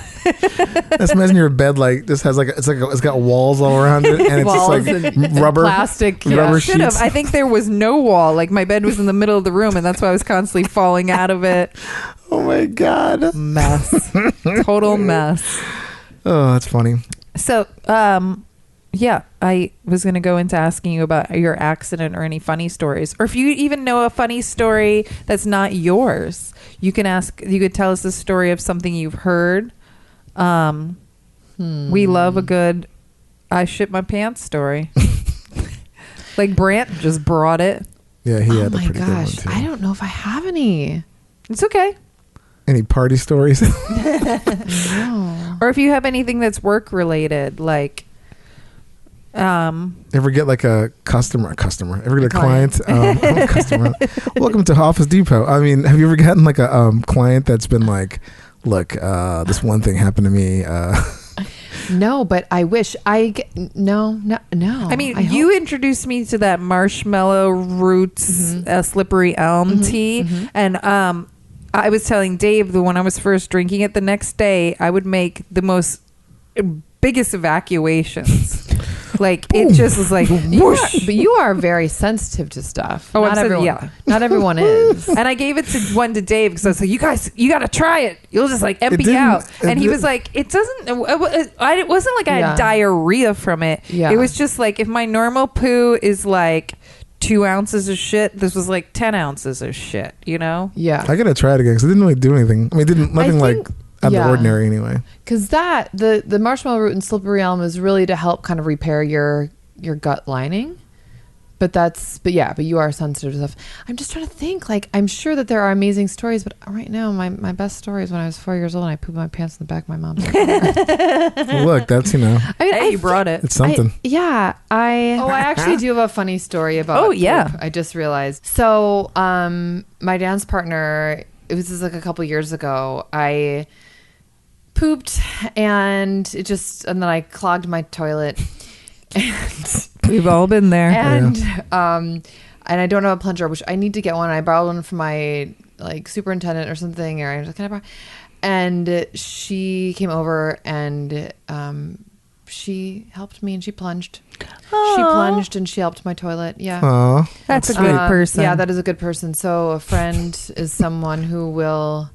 Just imagine your bed like this has like it's got walls all around it and it's Walls just like and rubber plastic. rubber Should have. sheets. I think there was no wall. Like my bed was in the middle of the room, and that's why I was constantly falling out of it. Oh my god. Mess. Total mess. Oh, that's funny. So, yeah, I was going to go into asking you about your accident or any funny stories, or if you even know a funny story that's not yours. You could tell us the story of something you've heard. We love a good I shit my pants story. Like Brant just brought it. Yeah, he Oh had a my pretty good one gosh. too. I don't know if I have any. It's okay. Any party stories? No. Or if you have anything that's work related, like Ever get like a customer? Ever get a client. client? Customer. Welcome to Office Depot. I mean, have you ever gotten like a client that's been like, look, this one thing happened to me. No, but I wish no. I mean, you introduced me to that marshmallow roots slippery elm tea, and I was telling Dave that when I was first drinking it, the next day I would make the biggest evacuations. Like it just was like whoosh. But you are very sensitive to stuff. Oh, not I'm so- everyone. yeah. Not everyone is. And I gave it to Dave because I was like, you guys, you got to try it. You'll just like empty didn't- out. it And he did- was like, it doesn't, it wasn't like I had Yeah. diarrhea from it. Yeah. It was just like, if my normal poo is like 2 ounces of shit, this was like 10 ounces of shit, you know? Yeah. I gotta try it again because it didn't really do anything. I mean, nothing like think- out of the yeah. ordinary anyway. Because the marshmallow root and slippery elm is really to help kind of repair your gut lining. But you are sensitive to stuff. I'm just trying to think. Like, I'm sure that there are amazing stories, but right now my best story is when I was 4 years old and I pooped my pants in the back of my mom's car. Well, look, that's I mean, Hey, you brought it. it's something. I actually do have a funny story about Oh, yeah. poop. I just realized. So, my dance partner, it was just like a couple years ago, I pooped and then I clogged my toilet. And We've all been there. and I don't have a plunger, which I need to get one. I borrowed one from my like superintendent or something, or I was like, can I borrow? And she came over and she helped me and she plunged. She plunged and she helped my toilet. Yeah. Aw. That's a good person. Yeah, that is a good person. So a friend is someone who will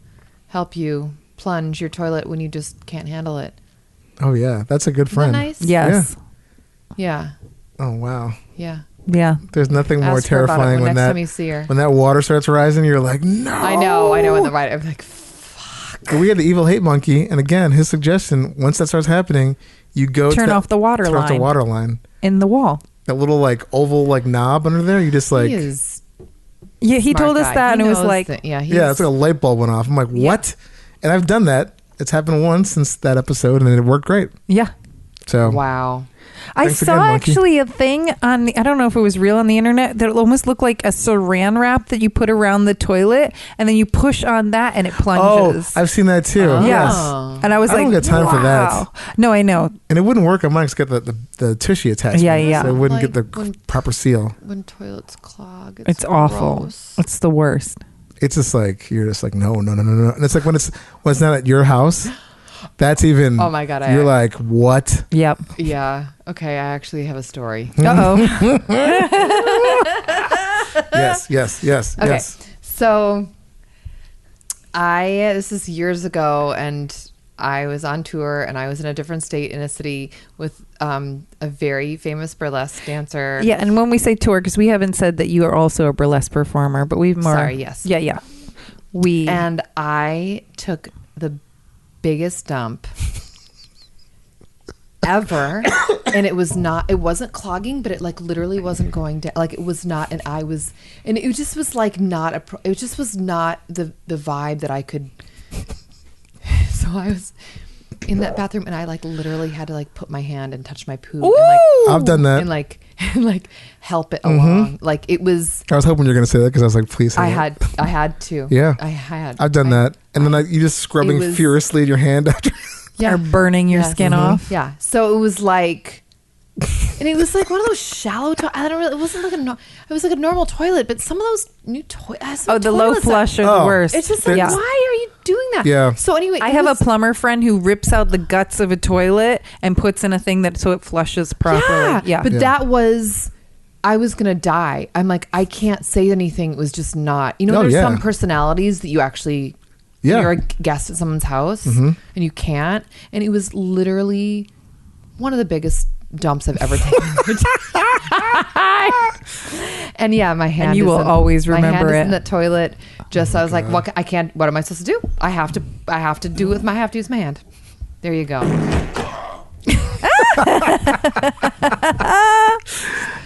help you plunge your toilet when you just can't handle it. Oh yeah, that's a good Isn't that friend. nice? Yes. Yeah. Oh wow. Yeah. Yeah. There's nothing more Ask her about it terrifying when next time you see her. when that water starts rising. You're like, no. I know. In the right. I'm like, We had the evil hate monkey, and again, his suggestion: once that starts happening, you go Turn off the water turn off the line water line. in the wall. That little like oval like knob under there. You just like he is. Yeah, he Smart told us guy. that, He and it was knows like, that- yeah, yeah, it's like a light bulb went off. I'm like, what? And I've done that. It's happened once since that episode, and it worked great. yeah. So wow. I Thanks saw again, monkey. actually a thing on I don't know if it was real on the internet that almost looked like a saran wrap that you put around the toilet and then you push on that and it plunges. I've seen that too. Oh. yeah. Yes. And I was I like, don't get time for that. wow. No, I know. And it wouldn't work on mine because it's got the tushy attachment. Yeah, yeah. So it wouldn't Like get the when- proper seal. When toilets clog, It's awful. gross. It's the worst. It's just like you're just like no. And it's like when it's not at your house. That's even. Oh my God, You're like what? Yep. Yeah. Okay. I actually have a story. Uh-oh. Yes. Okay. So this is years ago, and I was on tour, and I was in a different state in a city with a very famous burlesque dancer. Yeah, and when we say tour, because we haven't said that you are also a burlesque performer, but we've more. Sorry, yes. Yeah. And I took the biggest dump ever, and it wasn't clogging, but it like literally wasn't going down. Like it was not, and it just was like not it just was not the vibe that I could. So I was in that bathroom, and I like literally had to like put my hand and touch my poo I've done that. and like help it along. Like it was. I was hoping you were going to say that because I was like, please say I that. had to. Yeah. I had. I've done that. And then you just scrubbing was- furiously in your hand after. Or burning your Yes. skin off. Yeah. So it was like, and it was like one of those shallow. I don't really. It wasn't like it was like a normal toilet, but some of those new toilets. Oh, the low flush are Oh. the worst. It's just like, Yeah. why are you doing that? Yeah. So anyway, I it have was- a plumber friend who rips out the guts of a toilet and puts in a thing that so it flushes properly. Yeah. But that was, I was going to die. I'm like, I can't say anything. It was just not, Oh, there's yeah. some personalities that you actually, Yeah. you're a guest at someone's house and you can't. And it was literally one of the biggest dumps I've ever taken. And yeah, my hand And you is will in- always my hand remember is it. in the toilet. Just, I was like, what am I supposed to do? I have to use my hand. There you go.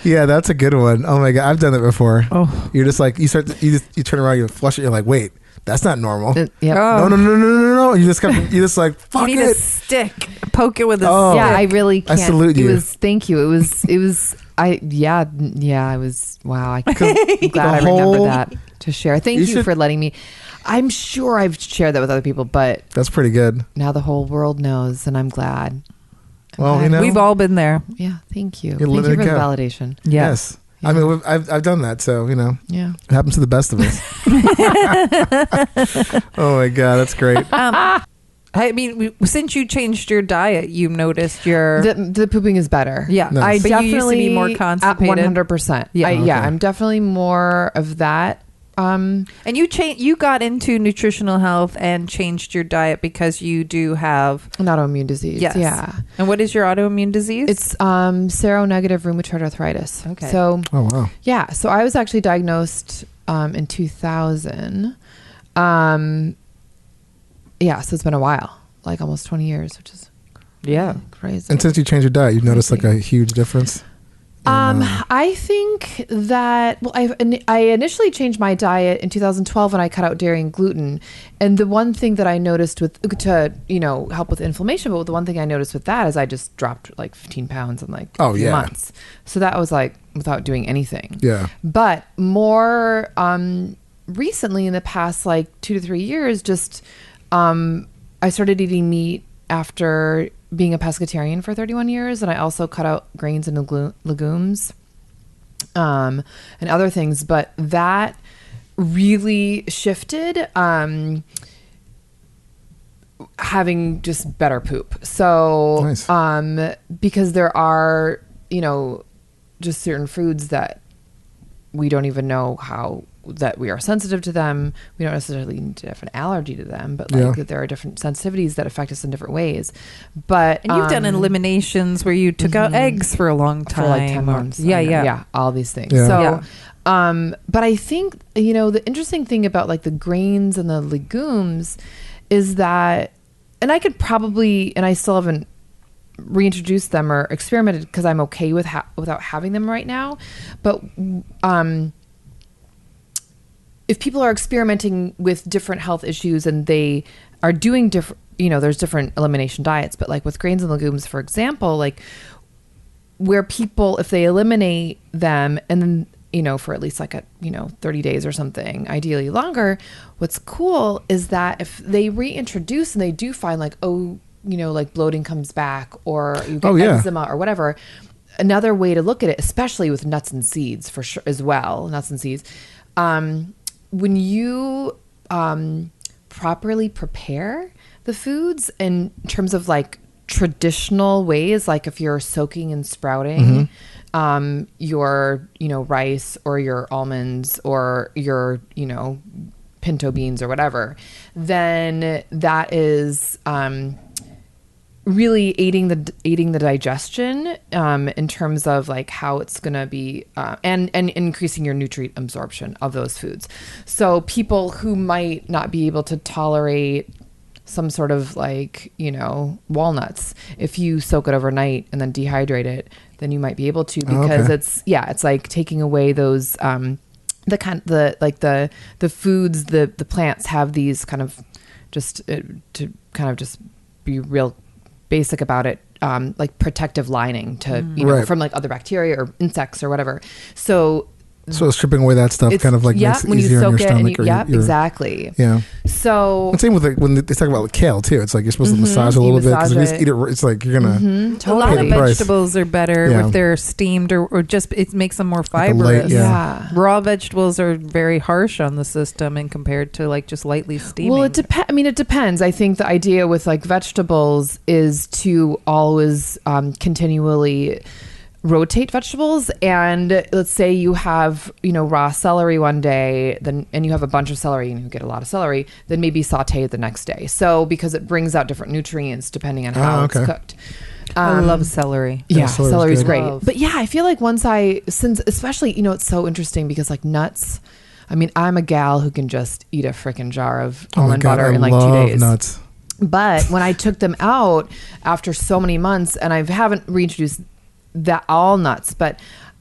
Yeah, that's a good one. Oh my God. I've done it before. Oh. You're just like, you turn around, you flush it. You're like, wait, that's not normal. Yep. Oh. No. You just like, You fuck need a it. stick. Poke it with a Oh. stick. Yeah, I really I can't. salute you. It was, thank you. It was, I was, wow. I'm glad I remember that to share. Thank You you should- for letting me. I'm sure I've shared that with other people, but That's pretty good. now the whole world knows, and I'm glad. Well, you know. We've all been there. Yeah, thank you. You Thank let you it for the go. validation. Yes. I mean, I've done that. So, Yeah. it happens to the best of us. Oh my God. That's great. I mean, since you changed your diet, you noticed your... The pooping is better. Yeah. Nice. I But you used to be definitely more constipated. 100%. Yeah. Okay. I'm definitely more of that. And you got into nutritional health and changed your diet because you do have... An autoimmune disease. Yes. Yeah. And what is your autoimmune disease? It's seronegative rheumatoid arthritis. Okay. So Oh, wow. yeah, so I was actually diagnosed in 2000. Yeah, so it's been a while, like almost 20 years, which is crazy. And since you changed your diet, you've noticed like a huge difference? I think that, well, I initially changed my diet in 2012 when I cut out dairy and gluten. And the one thing that I noticed to help with inflammation, but the one thing I noticed with that is I just dropped like 15 pounds in like a few months. So that was like without doing anything. Yeah. But more recently, in the past like 2 to 3 years, just I started eating meat after being a pescatarian for 31 years, and I also cut out grains and legumes and other things. But that really shifted having just better poop. So Nice. because there are, just certain foods that we don't even know how that we are sensitive to them. We don't necessarily need to have an allergy to them, but like that there are different sensitivities that affect us in different ways. But And you've done eliminations where you took out eggs for a long time. for like 10 months. Yeah. All these things. Yeah. So, but I think, the interesting thing about like the grains and the legumes is that, and I could probably, and I still haven't reintroduced them or experimented because I'm okay with without having them right now. But, if people are experimenting with different health issues and they are doing different, there's different elimination diets, but like with grains and legumes, for example, like where people, if they eliminate them and then, for at least like 30 days or something, ideally longer, what's cool is that if they reintroduce and they do find like, like bloating comes back or you get eczema or whatever, another way to look at it, especially with nuts and seeds for sure as well, nuts and seeds, when you properly prepare the foods in terms of like traditional ways, like if you're soaking and sprouting your rice or your almonds or your pinto beans or whatever, then that is really aiding the digestion in terms of like how it's going to be and increasing your nutrient absorption of those foods. So people who might not be able to tolerate some sort of like walnuts, if you soak it overnight and then dehydrate it, then you might be able to, because it's like taking away those the foods, the plants have these kind of just to kind of just be real basic about it, like protective lining to, you know, Right. from like other bacteria or insects or whatever. So stripping away that stuff kind of like makes it when easier you on soak your it, stomach. and exactly. Yeah. So And same with like when they talk about like kale too. It's like you're supposed to massage a you little bit because if you massage just eat it, it's like you're gonna A lot pay of the price. vegetables are better Yeah. if they're steamed or just it makes them more a fibrous. light- yeah. Raw vegetables are very harsh on the system and compared to like just lightly steaming. Well, it depends. I mean, it depends. I think the idea with like vegetables is to always continually rotate vegetables. And let's say you have, you know, raw celery one day, then and you have a bunch of celery and you get a lot of celery, then maybe saute it the next day. So because it brings out different nutrients depending on how it's cooked. I love celery. Yeah, celery's celery's good. great. Love. But yeah, I feel like since especially, you know, it's so interesting because like nuts, I mean, I'm a gal who can just eat a freaking jar of Oh my almond God, butter I in like love 2 days. nuts. But when I took them out after so many months, and I haven't reintroduced that all nuts, but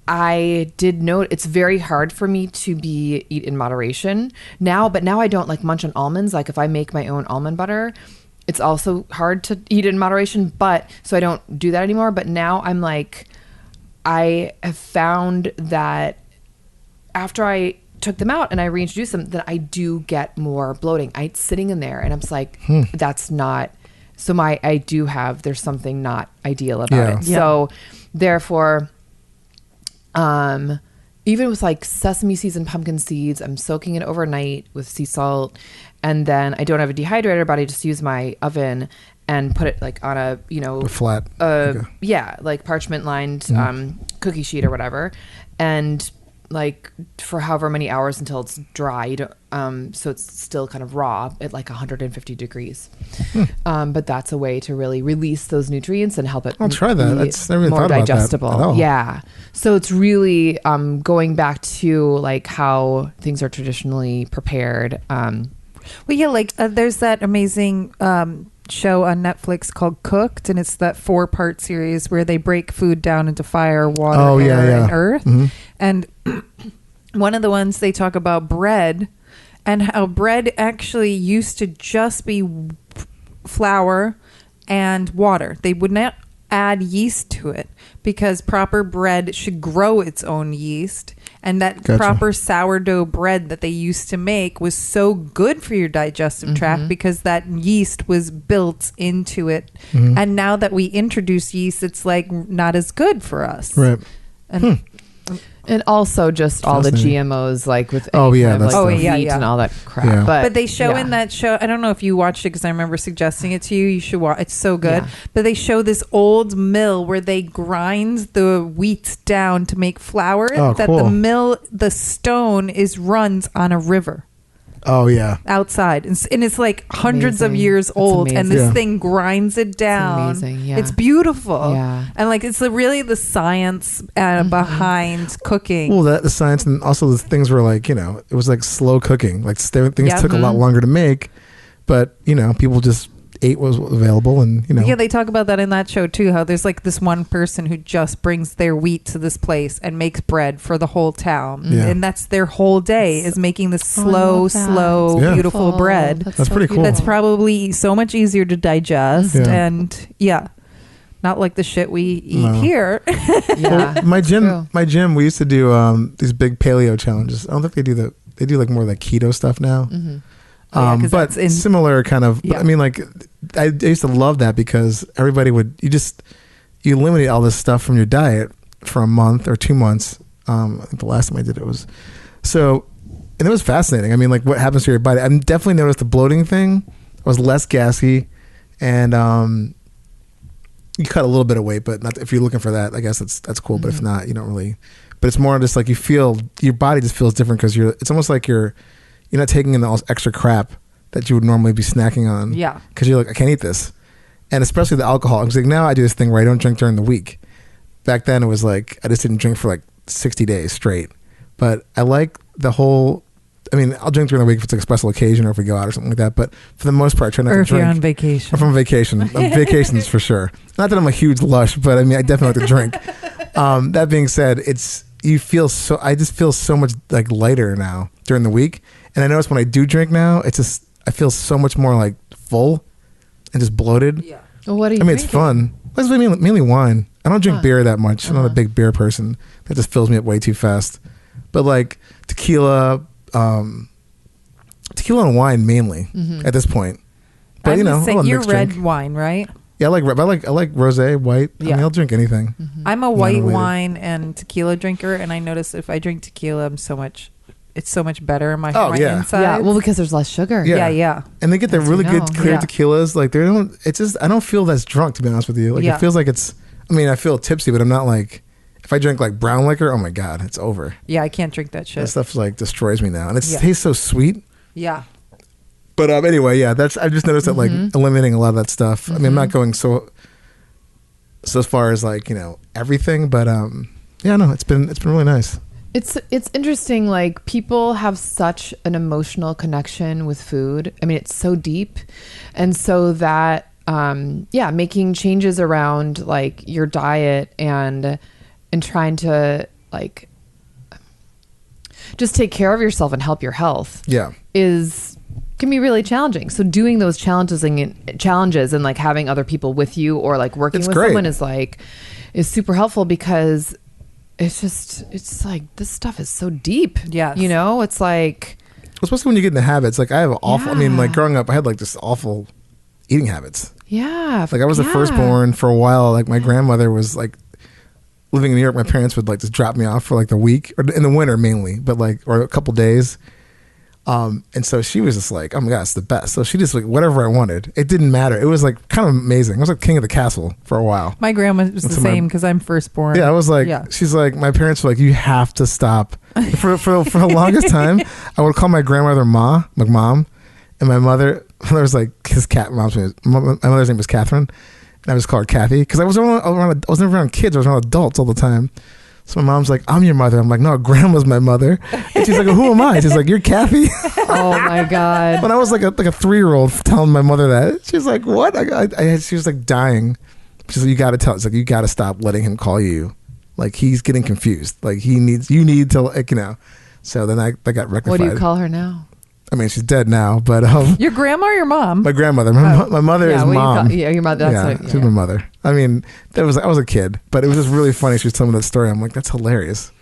I did note it's very hard for me to eat in moderation now. But now I don't like munch on almonds. Like if I make my own almond butter, it's also hard to eat in moderation. But so I don't do that anymore. But now I'm like, I have found that after I took them out and I reintroduced them, that I do get more bloating. It's sitting in there and I'm just like, that's not, so there's something not ideal about Yeah. it. So therefore, even with like sesame seeds and pumpkin seeds, I'm soaking it overnight with sea salt. And then I don't have a dehydrator, but I just use my oven and put it like on a, you know, A flat. like parchment lined cookie sheet or whatever, and like for however many hours until it's dry. You don't, so it's still kind of raw at like 150 degrees. But that's a way to really release those nutrients and help it. I'll try that. be That's never even more thought about that digestible. at all. Yeah. So it's really going back to like how things are traditionally prepared. Well, yeah, like there's that amazing show on Netflix called Cooked, and it's that 4-part series where they break food down into fire, water, air, and earth. And one of the ones they talk about bread and how bread actually used to just be flour and water. They would not add yeast to it because proper bread should grow its own yeast. And that proper sourdough bread that they used to make was so good for your digestive tract because that yeast was built into it. And now that we introduce yeast, it's like not as good for us. Right. And And also just all the GMOs, like with any kind of, like, wheat and all that crap. Yeah. But they show in that show, I don't know if you watched it because I remember suggesting it to you. You should watch. It's so good. Yeah. But they show this old mill where they grind the wheat down to make flour. Oh, that cool. the mill, the stone runs on a river. Oh yeah. Outside, and it's like hundreds of Amazing. years That's old, and this amazing. thing grinds it down. It's amazing, yeah. It's beautiful. Yeah. And like it's really the science behind cooking. Well, the science, and also the things were like, you know, it was like slow cooking. Like things Yeah. took a lot longer to make, but you know, people just ate what was available, and you know. Yeah, they talk about that in that show too, how there's like this one person who just brings their wheat to this place and makes bread for the whole town. Yeah. And that's their whole day, is making this I slow, love that. slow, Yeah. beautiful bread. That's pretty cool. That's probably so much easier to digest. Yeah. And not like the shit we eat No. here. Yeah. my true. gym, we used to do these big paleo challenges. I don't think they do like more like keto stuff now. Mm-hmm. Oh, yeah, 'cause but that's in- similar kind of. Yeah. I mean, like I used to love that because everybody you eliminate all this stuff from your diet for a month or 2 months. I think the last time I did it was so, and it was fascinating. I mean, like what happens to your body? I definitely noticed the bloating thing. I was less gassy, and you cut a little bit of weight, but not if you're looking for that. I guess that's cool. But if not, you don't really. But it's more just like you feel your body just feels different because it's almost like you're not taking in all this extra crap that you would normally be snacking on. Yeah. Because you're like, I can't eat this. And especially the alcohol. I'm like, now I do this thing where I don't drink during the week. Back then it was like, I just didn't drink for like 60 days straight. But I like the whole, I mean, I'll drink during the week if it's like a special occasion or if we go out or something like that. But for the most part, I try not Or to if drink. you're on vacation. Or from vacation. Vacations for sure. Not that I'm a huge lush, but I mean, I definitely like to drink. That being said, I just feel so much like lighter now during the week. And I notice when I do drink now, I feel so much more like full and just bloated. Yeah. Well, what do you I mean, it's fun. It's mainly wine. I don't drink beer that much. I'm not a big beer person. That just fills me up way too fast. But like tequila and wine mainly at this point. But I'm you know, I'll you're mixed red drink. wine, right? Yeah, I like rosé, white. I Yeah. mean, I'll drink anything. I'm a white Non-related. wine and tequila drinker, and I notice if I drink tequila, it's so much better in my yeah. inside. Yeah, well, because there's less sugar. Yeah. Yeah. And they get the As really you good know. clear Yeah. tequilas. Like they don't. It's just I don't feel as drunk, to be honest with you. Like Yeah. it feels like it's. I mean, I feel tipsy, but I'm not like. If I drink like brown liquor, oh my god, it's over. Yeah, I can't drink that That shit. stuff like destroys me now, and it Yeah. tastes so sweet. Yeah. But anyway, yeah, that's. I just noticed that like eliminating a lot of that stuff. I mean, I'm not going so far as like everything, but yeah, no, it's been really nice. It's interesting. Like people have such an emotional connection with food. I mean, it's so deep, and so that making changes around like your diet and trying to like just take care of yourself and help your health Yeah, can be really challenging. So doing those challenges and like having other people with you or like working It's with great. someone is super helpful because it's like this stuff is so deep. Yes. It's like especially when you get in the habits. Like I have awful. I mean, like Yeah. growing up, I had like just awful eating habits. like Like I was the firstborn for a while. Like my grandmother was like living in New York. My parents would like just drop me off for like the week or in the winter mainly, but like or a couple days. And so she was just like, oh my god, it's the best. So she just like whatever I wanted. It didn't matter. It was like kind of amazing. I was like king of the castle for a while. My grandma was the So my- same because I'm firstborn. Yeah, I was like, Yeah. she's like, my parents were like, you have to stop. For the longest time, I would call my grandmother like mom, and my mother was like, my mother's name was Catherine, and I just called her Kathy because I was never around kids. I was around adults all the time. So my mom's like, I'm your mother. I'm like, no, grandma's my mother. And she's like, well, who am I? She's like, you're Kathy. oh my god. When I was like a 3-year-old telling my mother that, she's like, what? She was like dying. She's like, you got to tell. It's like, you got to stop letting him call you. Like he's getting confused. Like you need to like, So then I got rectified. What do you call her now? I mean, she's dead now, but Your grandma or your mom? my grandmother, my mother is what do you mom. your mother. That's She's my mother. I mean, I was a kid, but it was just really funny. She was telling me that story. I'm like, that's hilarious.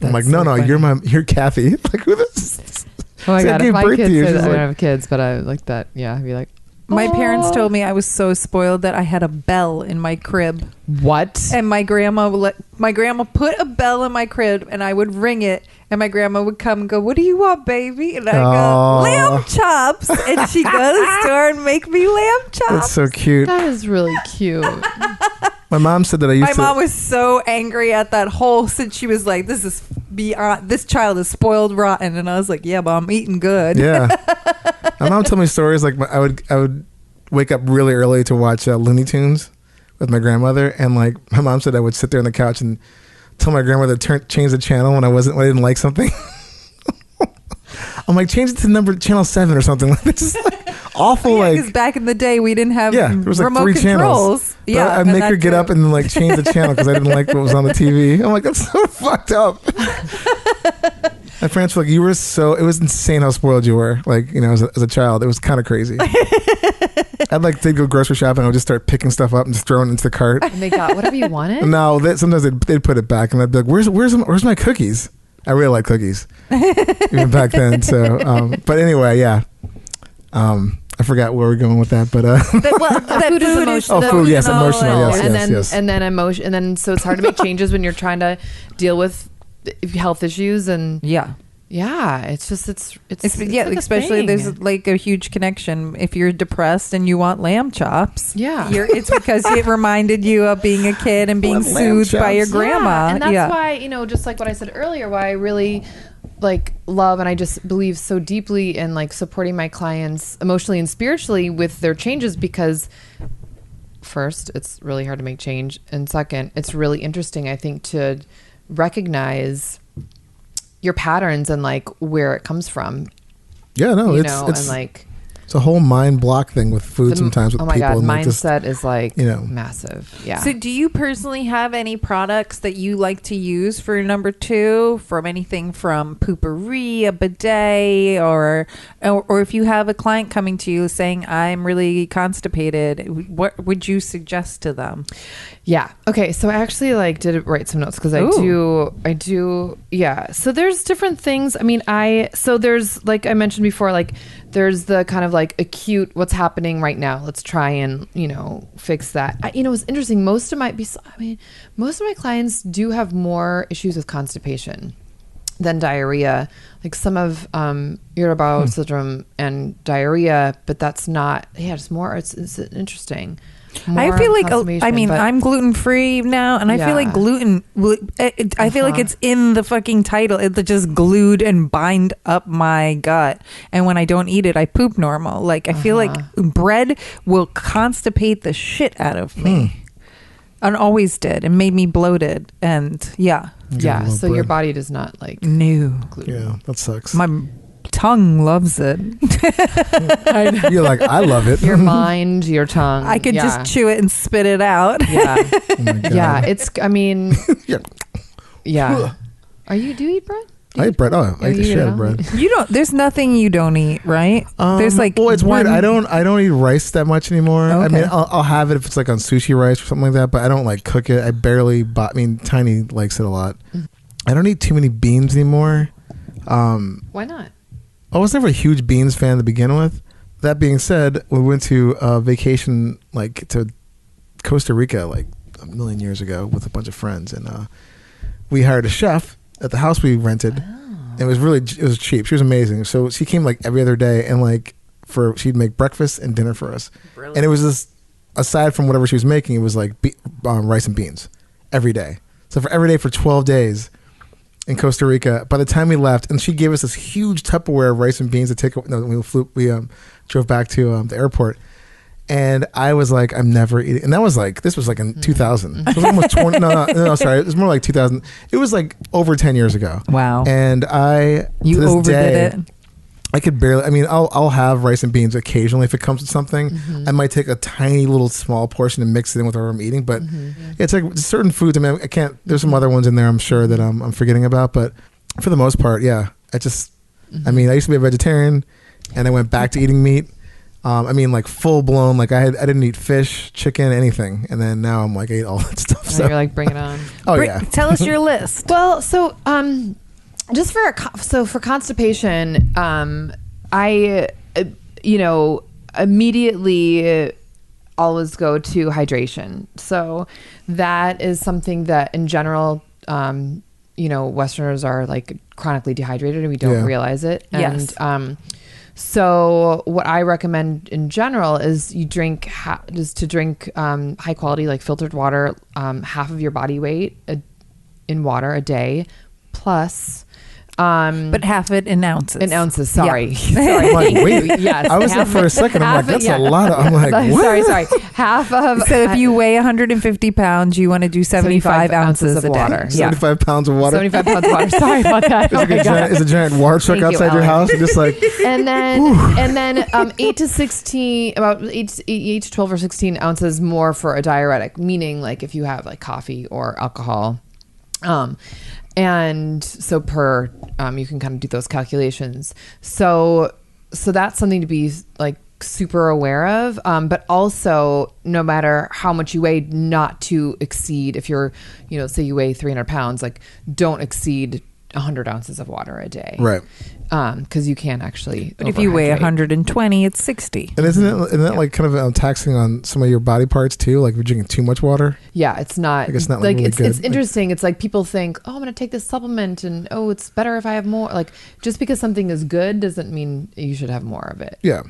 I'm like, That's no, so funny. you're Kathy. Like who this? Oh my So I god. gave If my birth to kids you. say She's that, I like- don't have kids, but I like that. Yeah, I'd be like, My parents "Oh." told me I was so spoiled that I had a bell in my crib. What? And my grandma put a bell in my crib, and I would ring it, and my grandma would come and go, "What do you want, baby?" And I Aw. go, "Lamb chops." And she'd go to the store and make me lamb chops. That's so cute. That is really cute. My mom said that I used My to. mom was so angry at that whole since she was like, "This is beyond. This child is spoiled rotten," and I was like, "Yeah, but I'm eating good." Yeah. My mom told me stories like I would wake up really early to watch Looney Tunes with my grandmother, and like my mom said I would sit there on the couch and tell my grandmother to change the channel when I didn't like something. I'm like, change it to channel 7 or something. Like it's just like awful. Yeah, like because back in the day we didn't have yeah, there was like remote 3 controls. channels. But Yeah, I'd and make her that's get true. up and like change the channel because I didn't like what was on the TV. I'm like, that's so fucked up. My parents were like, it was insane how spoiled you were. Like, as a child, it was kind of crazy. they'd go grocery shopping and I would just start picking stuff up and just throwing it into the cart. And they got whatever you wanted. No, sometimes they'd put it back and I'd be like, where's my cookies? I really like cookies. Even back then. So, but anyway, yeah. I forgot where we're going with that, but That food is emotional. food, yes, emotional, yes, and yes, then yes. and then emotion, and then so it's hard to make changes when you're trying to deal with health issues and Yeah. it's Yeah, like a especially thing. there's like a huge connection. If you're depressed and you want lamb chops, Yeah. it's because it reminded you of being a kid and being Want lamb soothed by your chops. grandma. and that's yeah. why just like what I said earlier, why I really like love and I just believe so deeply in like supporting my clients emotionally and spiritually with their changes, because first, it's really hard to make change, and second, it's really interesting, I think, to recognize your patterns and like where it comes from, yeah, no, you it's know, and like it's a whole mind block thing with food sometimes with oh my people. God, and like, mindset is like you know, massive. Yeah. So do you personally have any products that you like to use for number 2, from anything from Poopery, a bidet, or if you have a client coming to you saying, I'm really constipated, what would you suggest to them? Yeah. Okay. So I actually did write some notes because I do. Yeah. So there's different things. I mean, so there's, like I mentioned before, like there's the kind of like acute, what's happening right now. Let's try and, fix that. It's interesting. Most of my clients do have more issues with constipation than diarrhea. Like some of irritable bowel syndrome and diarrhea, but that's not, it's more, it's interesting. I feel like, I'm gluten-free now, and I feel like gluten, I feel like it's in the fucking title. It's just glued and bind up my gut. And when I don't eat it, I poop normal. Like, I feel like bread will constipate the shit out of me. And always did, and made me bloated. And so your body does not like no gluten. Yeah, that sucks. My tongue loves it. You're like, I love it. Your mind, your tongue. I could just chew it and spit it out. Yeah. Oh my God. Yeah. It's, I mean, Yeah. yeah. Do you eat bread? I eat bread. Oh, I eat the shit out of bread. There's nothing you don't eat, right? There's like, well, it's weird. I don't eat rice that much anymore. Okay. I mean, I'll have it if it's like on sushi rice or something like that, but I don't like cook it. I barely Tiny likes it a lot. I don't eat too many beans anymore. Why not? I was never a huge beans fan to begin with. That being said, we went to a vacation like to Costa Rica like a million years ago with a bunch of friends, and we hired a chef at the house we rented. It was cheap. She was amazing. So she came like every other day, and she'd make breakfast and dinner for us. Brilliant. And it was just, aside from whatever she was making, it was like rice and beans every day. So for every day for 12 days in Costa Rica. By the time we left, and she gave us this huge Tupperware of rice and beans to take. We drove back to the airport, and I was like, I'm never eating. And that was like, this was like in 2000. It was almost 20. No, sorry, it was more like 2000. It was like over 10 years ago. Wow. And you overdid it. I could barely. I mean, I'll have rice and beans occasionally if it comes with something. I might take a tiny little small portion and mix it in with whatever I'm eating. But it's like certain foods. I mean, I can't. There's some other ones in there I'm sure that I'm forgetting about. But for the most part, yeah. I mean, I used to be a vegetarian, and I went back to eating meat. I mean, like full blown. Like I didn't eat fish, chicken, anything, and then now I'm like, I ate all that stuff. So you're like, bring it on. Yeah. Tell us your list. Well, so just for constipation, I immediately always go to hydration. So that is something that in general, Westerners are like chronically dehydrated and we don't realize it. Yes. And so what I recommend in general is you drink high quality, like filtered water, half of your body weight in water a day, plus but half it in ounces. In ounces, sorry. Yeah. Sorry. I'm like, wait. Yes. I was there for a second. I'm like, that's a lot. I'm like, what? Sorry. Half of. So if you weigh 150 pounds, you want to do 75 ounces of a day. water. 75 pounds of water. 75 pounds of water. Sorry about that. It's a giant water truck Thank outside you, your Alex. house. You're just like, and then 8 to 16, about 8 to 12 or 16 ounces more for a diuretic, meaning like if you have like coffee or alcohol. And so you can kind of do those calculations. So that's something to be like super aware of. But also no matter how much you weigh, not to exceed, if you're, say you weigh 300 pounds, like don't exceed 100 ounces of water a day. right. Because you can actually. But if you weigh 120, it's 60. And isn't that like kind of taxing on some of your body parts too? Like if you're drinking too much water? Yeah, it's not. Like it's not like really it's good. interesting. It's like people think, oh, I'm going to take this supplement, and it's better if I have more. Like just because something is good doesn't mean you should have more of it. Yeah.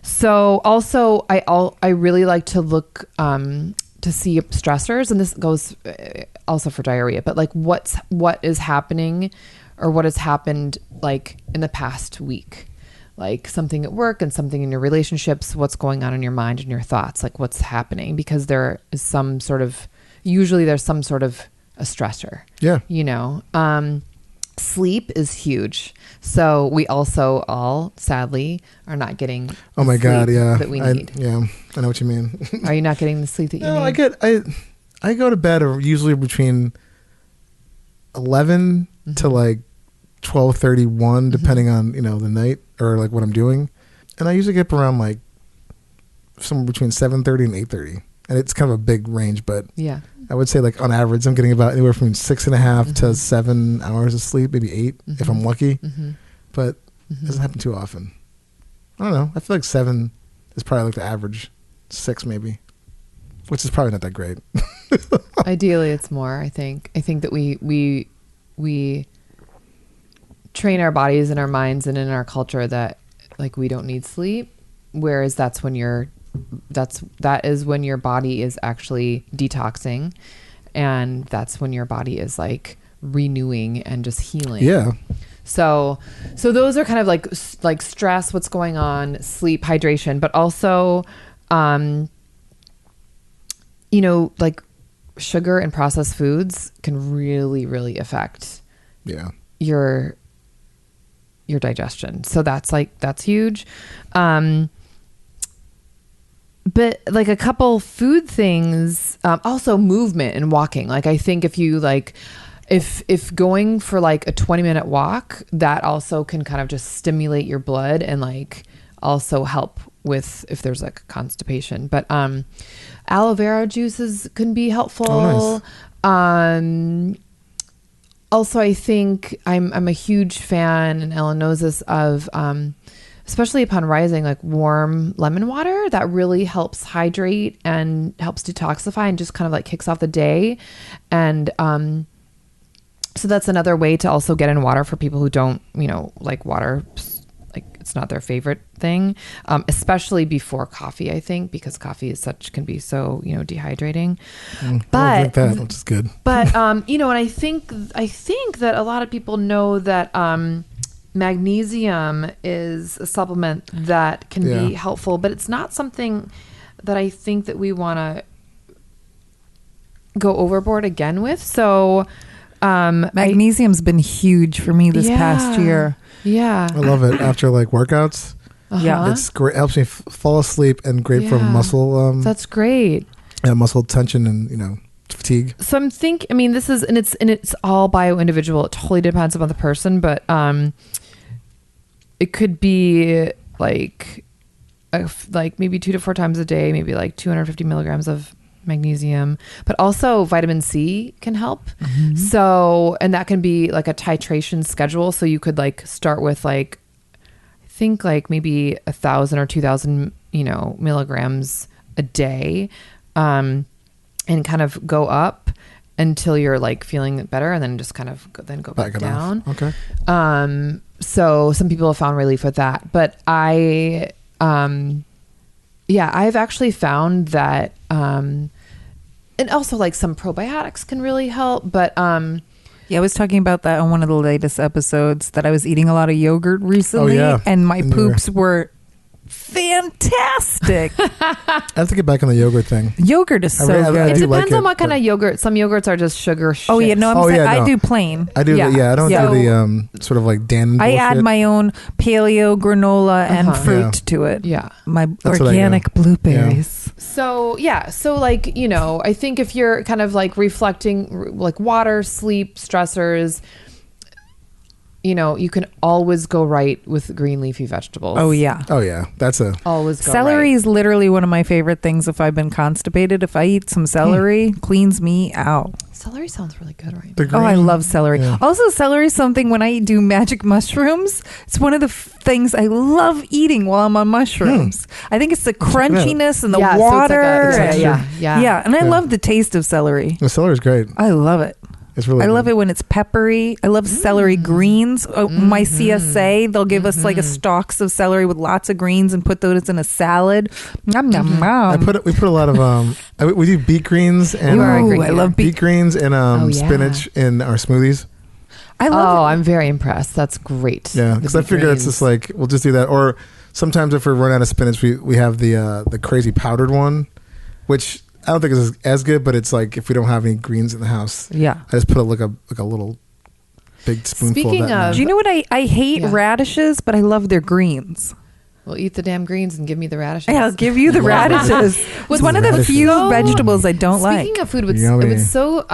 So also, I really like to look to see stressors, and this goes also for diarrhea. But like what is happening, or what has happened like in the past week, like something at work and something in your relationships, what's going on in your mind and your thoughts, like what's happening, because there is usually there's some sort of a stressor. Yeah. sleep is huge. So we also all sadly are not getting Oh my God, sleep yeah. that we need. I know what you mean. Are you not getting the sleep that you No, need? I go to bed usually between 11 to like 12:31, depending on the night or like what I'm doing, and I usually get up around like somewhere between 7:30 and 8:30, and it's kind of a big range, but Yeah. I would say like on average I'm getting about anywhere from 6.5 to 7 hours of sleep, maybe 8 if I'm lucky, but it doesn't happen too often. I don't know. I feel like 7 is probably like the average. 6 maybe, which is probably not that great. Ideally, it's more. I think that we train our bodies and our minds and in our culture that like we don't need sleep, whereas that is when your body is actually detoxing, and that's when your body is like renewing and just healing. Yeah. So those are kind of like stress, what's going on, sleep, hydration, but also, like sugar and processed foods can really, really affect your digestion. So that's huge. But like a couple food things, also movement and walking. Like I think if you like, if going for like a 20-minute walk, that also can kind of just stimulate your blood and like also help with if there's like constipation. But aloe vera juices can be helpful. Oh, nice. Also, I think I'm a huge fan, and Ellen knows this, of especially upon rising, like warm lemon water that really helps hydrate and helps detoxify and just kind of like kicks off the day. And so that's another way to also get in water for people who don't, like water, like it's not their favorite thing, especially before coffee, I think, because coffee can be so, dehydrating. But drink that, which is good. But, and I think that a lot of people know that magnesium is a supplement that can be helpful, but it's not something that I think that we want to go overboard again with. So magnesium's been huge for me this past year. Yeah. I love it after like workouts. Yeah. It's great. Helps me fall asleep and great for muscle. That's great. Muscle tension and fatigue. So this is, and it's all bio individual. It totally depends upon the person, but it could be like maybe 2 to 4 times a day, maybe like 250 milligrams of magnesium, but also vitamin C can help. So, and that can be like a titration schedule. So you could like start with like, I think like maybe 1,000 or 2,000, milligrams a day, and kind of go up until you're like feeling better, and then just kind of go back down. Okay. So some people have found relief with that, but I've actually found that, and also like some probiotics can really help, but, I was talking about that on one of the latest episodes, that I was eating a lot of yogurt recently, and my poops were fantastic. I have to get back on the yogurt thing. Yogurt is so good. it do depends like on what kind of yogurt. Some yogurts are just sugar shit. Oh yeah, no, I do plain. I do. I don't do the sort of like Dan. I add my own paleo granola and fruit to it. Yeah, my That's organic blueberries. Yeah. So like, I think if you're kind of like reflecting like water, sleep, stressors, you can always go right with green leafy vegetables. Oh yeah. That's always go celery right. is literally one of my favorite things. If I've been constipated, if I eat some celery, cleans me out. Celery sounds really good right now. Oh, I love celery. Yeah. Also, celery is something when I do magic mushrooms, it's one of the things I love eating while I'm on mushrooms. I think it's the crunchiness and the water. So it's like yeah. And I love the taste of celery. The celery is great. I love it. It's really I good. love it when it's peppery. I love celery greens. My CSA, they'll give us like a stalks of celery with lots of greens and put those in a salad. Nom, nom, nom. We put a lot of we do beet greens and I love beet greens and spinach in our smoothies. I love I'm very impressed. That's great. Yeah, because I figure it's just like we'll just do that. Or sometimes if we run out of spinach, we have the crazy powdered one, which I don't think it's as good, but it's like if we don't have any greens in the house, Yeah. I just put like a little big spoonful Speaking of that. of- Do you know what I hate Yeah. radishes, but I love their greens. Well, eat the damn greens and give me the radishes. Hey, I'll give you the radishes. It's one of the Radishes. few So- vegetables I don't Speaking like. of food, Yummy. what's so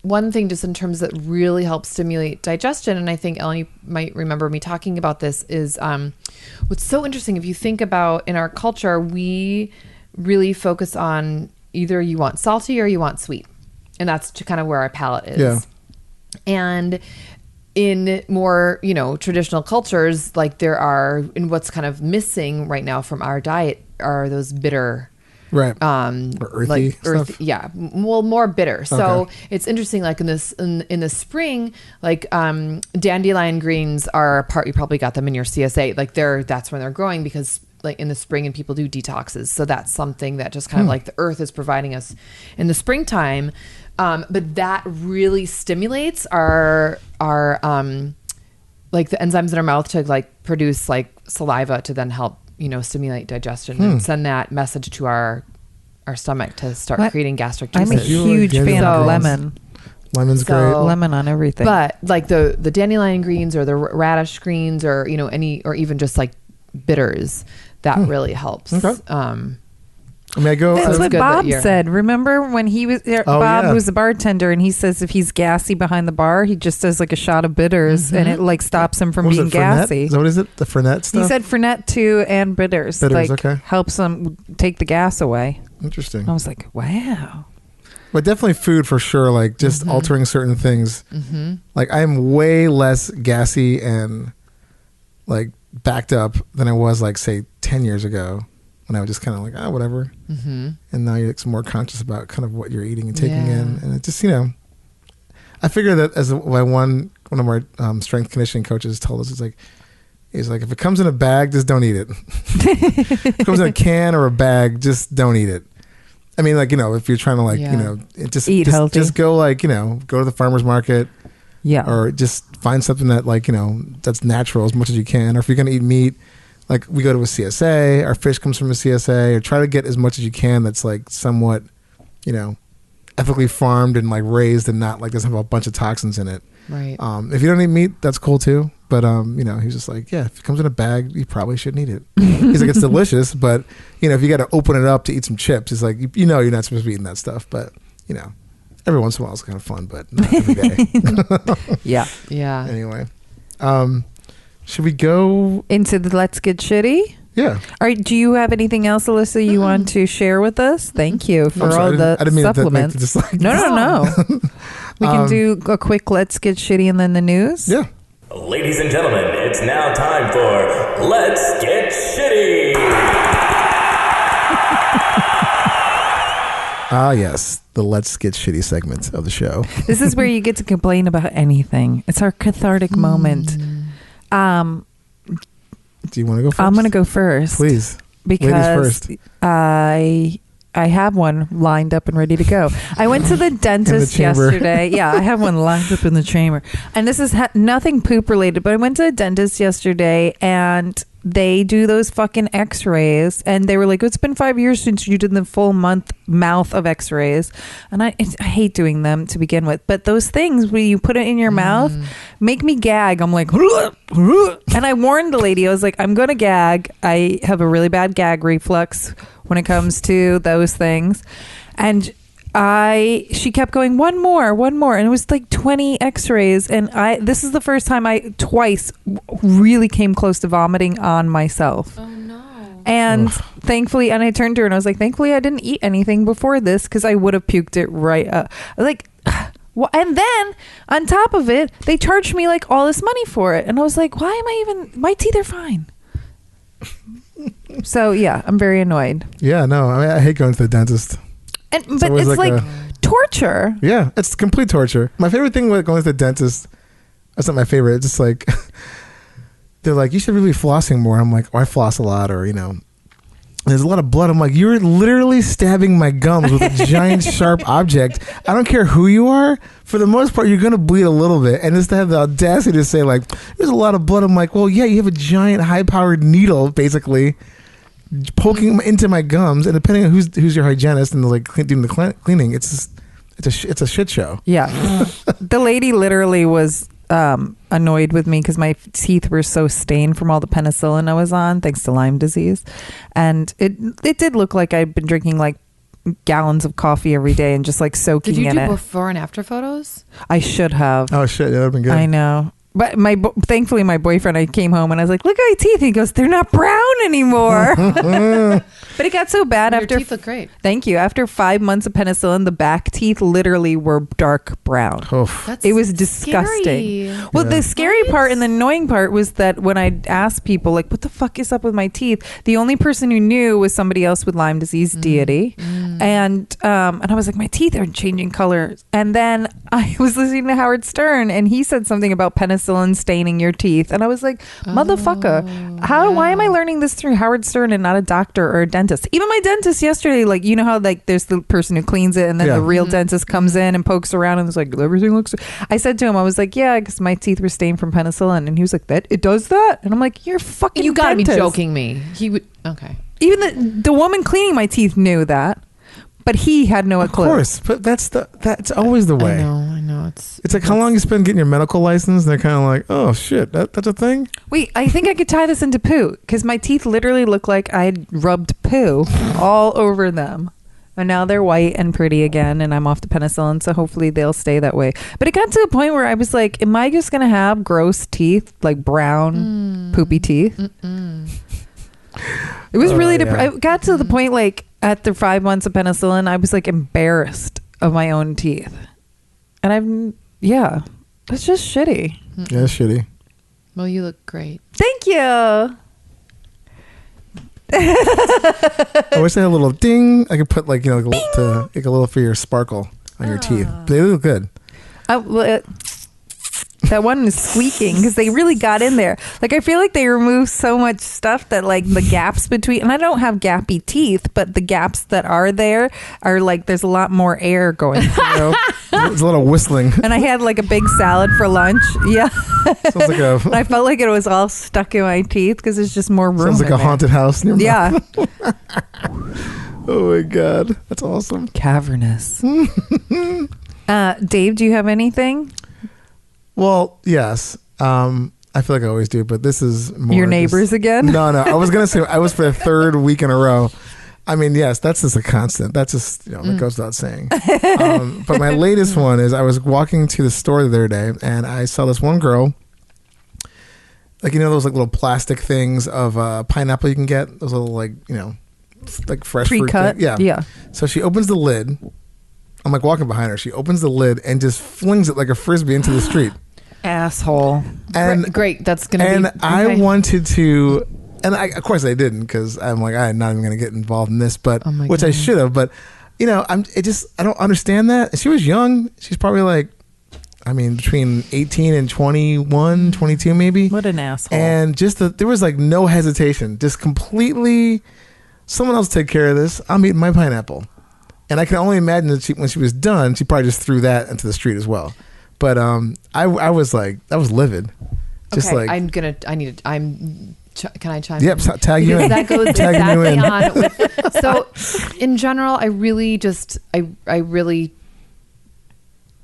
one thing just in terms that really helps stimulate digestion, and I think Ellen, you might remember me talking about this, is what's so interesting. If you think about in our culture, we really focus on either you want salty or you want sweet, and that's kind of where our palate is. Yeah. And in more, traditional cultures, like there are, and what's kind of missing right now from our diet are those bitter, Right. or earthy stuff? yeah, well, more bitter. So Okay. it's interesting, like in the spring, like dandelion greens are a part, you probably got them in your CSA, like that's when they're growing, because like in the spring and people do detoxes. So that's something that just kind of like the earth is providing us in the springtime. But that really stimulates our like the enzymes in our mouth to like produce like saliva to then help, stimulate digestion and send that message to our stomach to start What? creating gastric I'm a juices. You like huge fan dandelion of greens? lemon. Lemon's So- great. Lemon on everything. But like the dandelion greens or the radish greens or any or even just like bitters, that really helps. Okay. I mean, I go. That's was what good that Bob year. said. Remember when he was there? Oh, Bob yeah. was a bartender, and he says if he's gassy behind the bar, he just does like a shot of bitters, and it like stops him from what was being it, Fernet? gassy. Is that what is it? The Fernet stuff? He said Fernet too, and bitters. Bitters, like okay. helps him take the gas away. Interesting. I was like, wow. But definitely food for sure. Like just altering certain things. Like I am way less gassy and like backed up than I was like say 10 years ago when I was just kind of like whatever. And now you're like, more conscious about kind of what you're eating and taking in, and it just I figure that as one of our strength conditioning coaches told us, he's like if it comes in a bag, just don't eat it. If it comes in a can or a bag, just don't eat it. I mean, like, if you're trying to like, Eat healthy. just go like, go to the farmer's market Yeah. or just find something that like, that's natural as much as you can. Or if you're going to eat meat, like we go to a CSA, our fish comes from a CSA, or try to get as much as you can that's like somewhat, ethically farmed and like raised and not like doesn't have a bunch of toxins in it. Right. If you don't eat meat, that's cool too. But he's just like, yeah, if it comes in a bag, you probably shouldn't eat it. He's like, it's delicious, but if you got to open it up to eat some chips, he's like, you're not supposed to be eating that stuff. But every once in a while it's kind of fun, but not every day. Yeah. Yeah. Anyway, should we go? Into the Let's Get Shitty. Yeah. All right. Do you have anything else, Alyssa, you want to share with us? Thank you for I'm sorry, all the I didn't mean to supplements. just like No. We can do a quick Let's Get Shitty and then the news. Yeah. Ladies and gentlemen, it's now time for Let's Get Shitty! Yes, the Let's Get Shitty segment of the show. This is where you get to complain about anything. It's our cathartic moment. Do you want to go first? I'm going to go first. Please. Because Ladies I have one lined up and ready to go. I went to the dentist chamber. yesterday. Yeah, I have one lined up in the chamber. And this is nothing poop related, but I went to the dentist yesterday and they do those fucking x-rays. And they were like, it's been 5 years since you did the full mouth of x-rays. And I hate doing them to begin with. But those things where you put it in your mouth make me gag. I'm like, and I warned the lady. I was like, I'm going to gag. I have a really bad gag reflux when it comes to those things. And she kept going, one more. And it was like 20 x-rays. And this is the first time I twice really came close to vomiting on myself. Oh no. And thankfully, and I turned to her and I was like, thankfully I didn't eat anything before this because I would have puked it right up. Like, well, and then on top of it, they charged me like all this money for it. And I was like, why am I even, my teeth are fine. So yeah, I'm very annoyed. Yeah, no, I mean, I hate going to the dentist. But always it's like like torture. Yeah, it's complete torture. My favorite thing with going to the dentist, that's not my favorite. It's just like, they're like, you should really be flossing more. I'm like, I floss a lot, or, there's a lot of blood. I'm like, you're literally stabbing my gums with a giant sharp object. I don't care who you are. For the most part, you're going to bleed a little bit. And just to have the audacity to say, like, there's a lot of blood. I'm like, well, yeah, you have a giant high-powered needle, basically, poking into my gums. And depending on who's your hygienist and like doing the cleaning, it's a shit show. Yeah. The lady literally was annoyed with me because my teeth were so stained from all the penicillin I was on, thanks to Lyme disease. And it did look like I'd been drinking like gallons of coffee every day and just like soaking Did you in do it. before and after photos? I should have. Oh shit, yeah, that'd been good. I know. But thankfully my boyfriend, I came home and I was like, look at my teeth. He goes, they're not brown anymore. But it got so bad Your after. teeth look great. Thank you. After 5 months of penicillin, the back teeth literally were dark brown. Oof. That's It was disgusting. scary. Well, Yeah. the scary Right? part and the annoying part was that when I asked people, like, what the fuck is up with my teeth? The only person who knew was somebody else with Lyme disease, Deity. And I was like, my teeth are changing color. And then I was listening to Howard Stern, and he said something about penicillin staining your teeth. And I was like, motherfucker, why am I learning this through Howard Stern and not a doctor or a dentist? Even my dentist yesterday, like, you know how like there's the person who cleans it and then Yeah. the real dentist comes in and pokes around and is like, everything looks. I said to him, I was like, yeah, because my teeth were stained from penicillin. And he was like, that it does that? And I'm like, you're fucking You gotta be dentist. joking me. He would. Okay. Even the woman cleaning my teeth knew that, but he had no Of clue. course, but that's always the way. I know. It's like how long you spend getting your medical license, and they're kind of like, oh shit, that's a thing. Wait, I think I could tie this into poo because my teeth literally look like I had rubbed poo all over them. And now they're white and pretty again, and I'm off the penicillin, so hopefully they'll stay that way. But it got to a point where I was like, am I just going to have gross teeth, like brown, poopy teeth? It was really, yeah. it got to the point like after 5 months of penicillin, I was like embarrassed of my own teeth. And it's just shitty. Yeah, shitty. Well, you look great. Thank you. I wish I had a little ding. I could put like like a little for your sparkle on your teeth. But they look good. That one is squeaking because they really got in there. Like I feel like they removed so much stuff that like the gaps between, and I don't have gappy teeth, but the gaps that are there are like there's a lot more air going through. There's a lot of whistling. And I had like a big salad for lunch. Yeah. Sounds like And I felt like it was all stuck in my teeth because there's just more room. sounds like in a there. haunted house near Yeah. Oh my god, that's awesome. Cavernous. Dave, do you have anything? Well, yes. I feel like I always do, but this is more Your neighbors just- again? No. I was gonna say I was for the third week in a row. I mean, yes, that's just a constant. That's just that goes without saying. But my latest one is I was walking to the store the other day and I saw this one girl. Like those like little plastic things of pineapple you can get. Those little like like fresh fruit Pre-cut? thing. Yeah. So she opens the lid. I'm like walking behind her. She opens the lid and just flings it like a frisbee into the street. Asshole. And Great. That's gonna be. and I okay. wanted to, and of course I didn't because I'm like I'm not even going to get involved in this, but Oh my which I God. should have. But I don't understand that. She was young. She's probably like, between 18 and 21, 22 maybe. What an asshole. And there was like no hesitation, just completely. Someone else take care of this. I'm eating my pineapple. And I can only imagine that when she was done, she probably just threw that into the street as well. But I was like, I was livid. Just Okay, like can I chime yep, in? tag you Because in. that goes Tagging you exactly in. on with, so in general, I really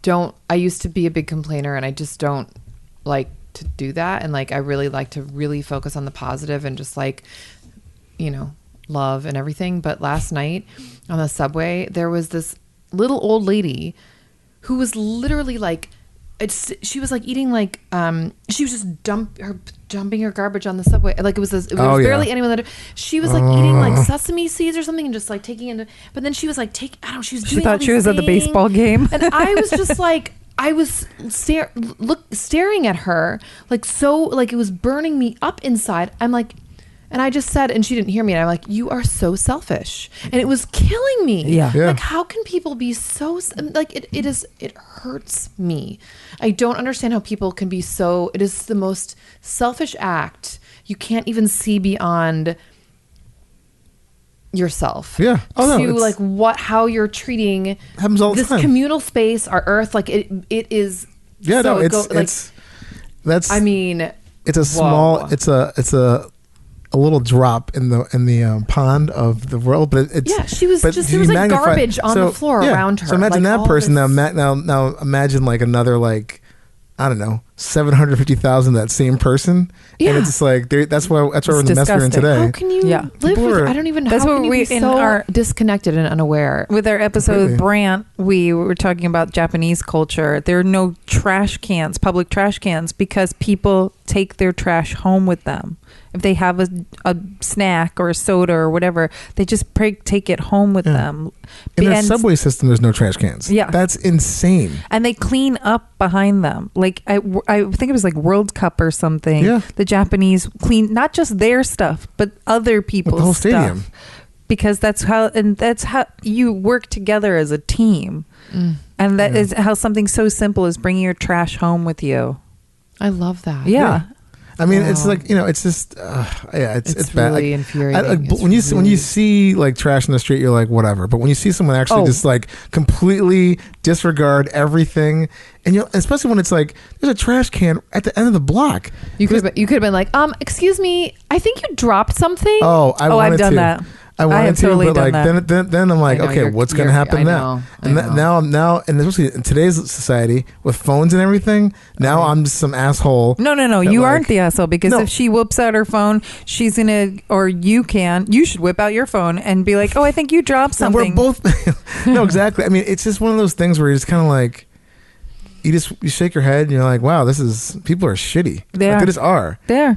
don't. I used to be a big complainer, and I just don't like to do that. And like I really like to really focus on the positive and just like love and everything. But last night on the subway, there was this little old lady who was literally like, she was like eating like she was just dumping her garbage on the subway. Like it was barely anyone that she was like eating like sesame seeds or something and just like taking into. But then she was like she was doing. She thought all she was these at the things. baseball game. And I was just like, I was staring at her like so like it was burning me up inside. I'm like. And I just said, and she didn't hear me. And I'm like, you are so selfish. And it was killing me. Yeah. Like, how can people be so, like, it hurts me. I don't understand how people can be so, it is the most selfish act. You can't even see beyond yourself. Yeah. Oh, no, To it's- like how you're treating Happens all the this time. communal space, our earth. Like it is. Yeah, so no, that's. I mean, it's a small. whoa. It's a little drop in the pond of the world, but it's Yeah, she was but just you there was like magnify- garbage on the floor yeah. around her. So imagine Like, that all person this- now. Now imagine like another like I don't know 750,000 that same person. Yeah. And it's just like that's why we're in the mess we're in disgusting. today. How can you Yeah. live People with are- I don't even know. That's How what can you we- be in so our- disconnected and unaware. With our episode Completely. with Brant, we were talking about Japanese culture. There are no trash cans, public trash cans, because people take their trash home with them. If they have a snack or a soda or whatever, they just take it home with Yeah. them. In their And- subway system, there's no trash cans. Yeah. That's insane. And they clean up behind them. Like I think it was like World Cup or something. Yeah. The Japanese clean not just their stuff, but other people's the whole stuff. stadium. Because that's how you work together as a team. And that is how something so simple as bringing your trash home with you. I love that. Yeah. I mean, it's Wow. like, it's just, it's bad. really Like, infuriating. It's when you really- see like trash in the street, you're like, whatever. But when you see someone actually Oh. just like completely disregard everything, and especially when it's like there's a trash can at the end of the block. You could have been like, excuse me, I think you dropped something. Oh, I Oh, wanted I've done to. that. I wanted have to, totally but like done that. then I'm like, I know, okay, you're- what's going to you're- happen I now? know, And I know. now, and especially in today's society with phones and everything, now I'm just some asshole. No. that, You like- aren't the asshole because No. if she whips out her phone, she's gonna, or you should whip out your phone and be like, oh, I think you dropped And we're something. both. No, exactly. I mean, it's just one of those things where you're just kind of like, you shake your head and you're like, wow, people are shitty. They Like, are. They just are. There.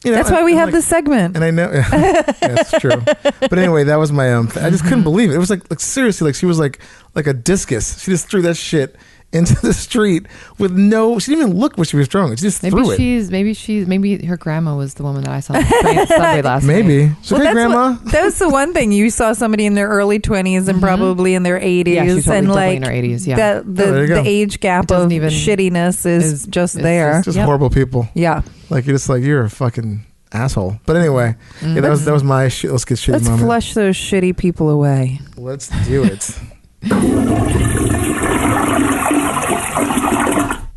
That's why we have this segment. And I know, yeah, it's true. But anyway, that was my I just couldn't believe it. It was like seriously, like she was like a discus. She just threw that shit into the street with she didn't even look what she was throwing. She just threw it. Maybe her grandma was the woman that I saw playing Subway last night. Maybe. So, hey, Grandma. That's the one thing. You saw somebody in their early 20s and probably in their 80s. Yeah, she's totally and definitely like in her 80s, yeah. there you go. The age gap It doesn't of even- shittiness is just it's there. Just Yep. horrible people. Yeah. Like you're just like, you're a fucking asshole. But anyway, yeah, that was my shit. Let's get shitty Let's moment. flush those shitty people away. Let's do it.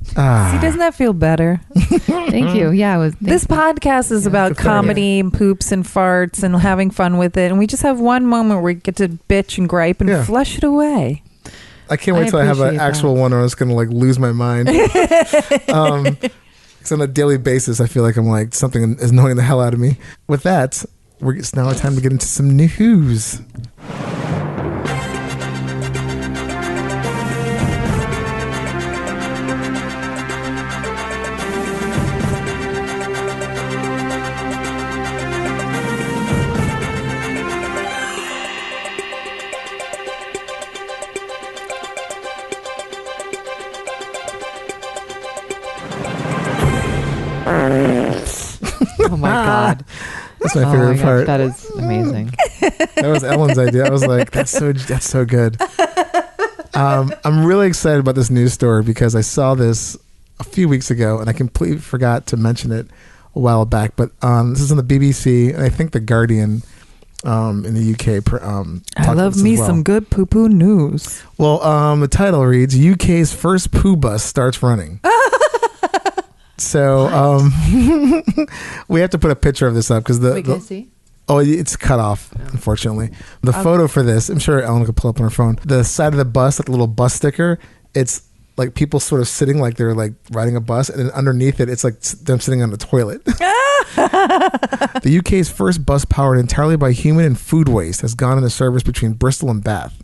See, doesn't that feel better? Thank you. Yeah, it was. This podcast is about good for you. comedy and poops and farts and having fun with it. And we just have one moment where we get to bitch and gripe and Yeah. flush it away. I can't wait till I have an appreciate actual one where I'm just gonna like lose my mind. Because on a daily basis, I feel like I'm like something is annoying the hell out of me. With that, it's now time to get into some news. Oh my god. That's my Oh favorite my gosh, part. that is amazing. That was Ellen's idea. I was like, that's so good. I'm really excited about this news story because I saw this a few weeks ago and I completely forgot to mention it a while back. But this is on the BBC and I think the Guardian in the UK. I love me some good poo-poo news. Well, the title reads, UK's first poo bus starts running. So we have to put a picture of this up because Wait, can I see? Oh, it's cut off, unfortunately. The photo for this, I'm sure Ellen could pull up on her phone. The side of the bus, like the little bus sticker, it's like people sort of sitting like they're like riding a bus, and then underneath it, it's like them sitting on the toilet. The UK's first bus powered entirely by human and food waste has gone into service between Bristol and Bath.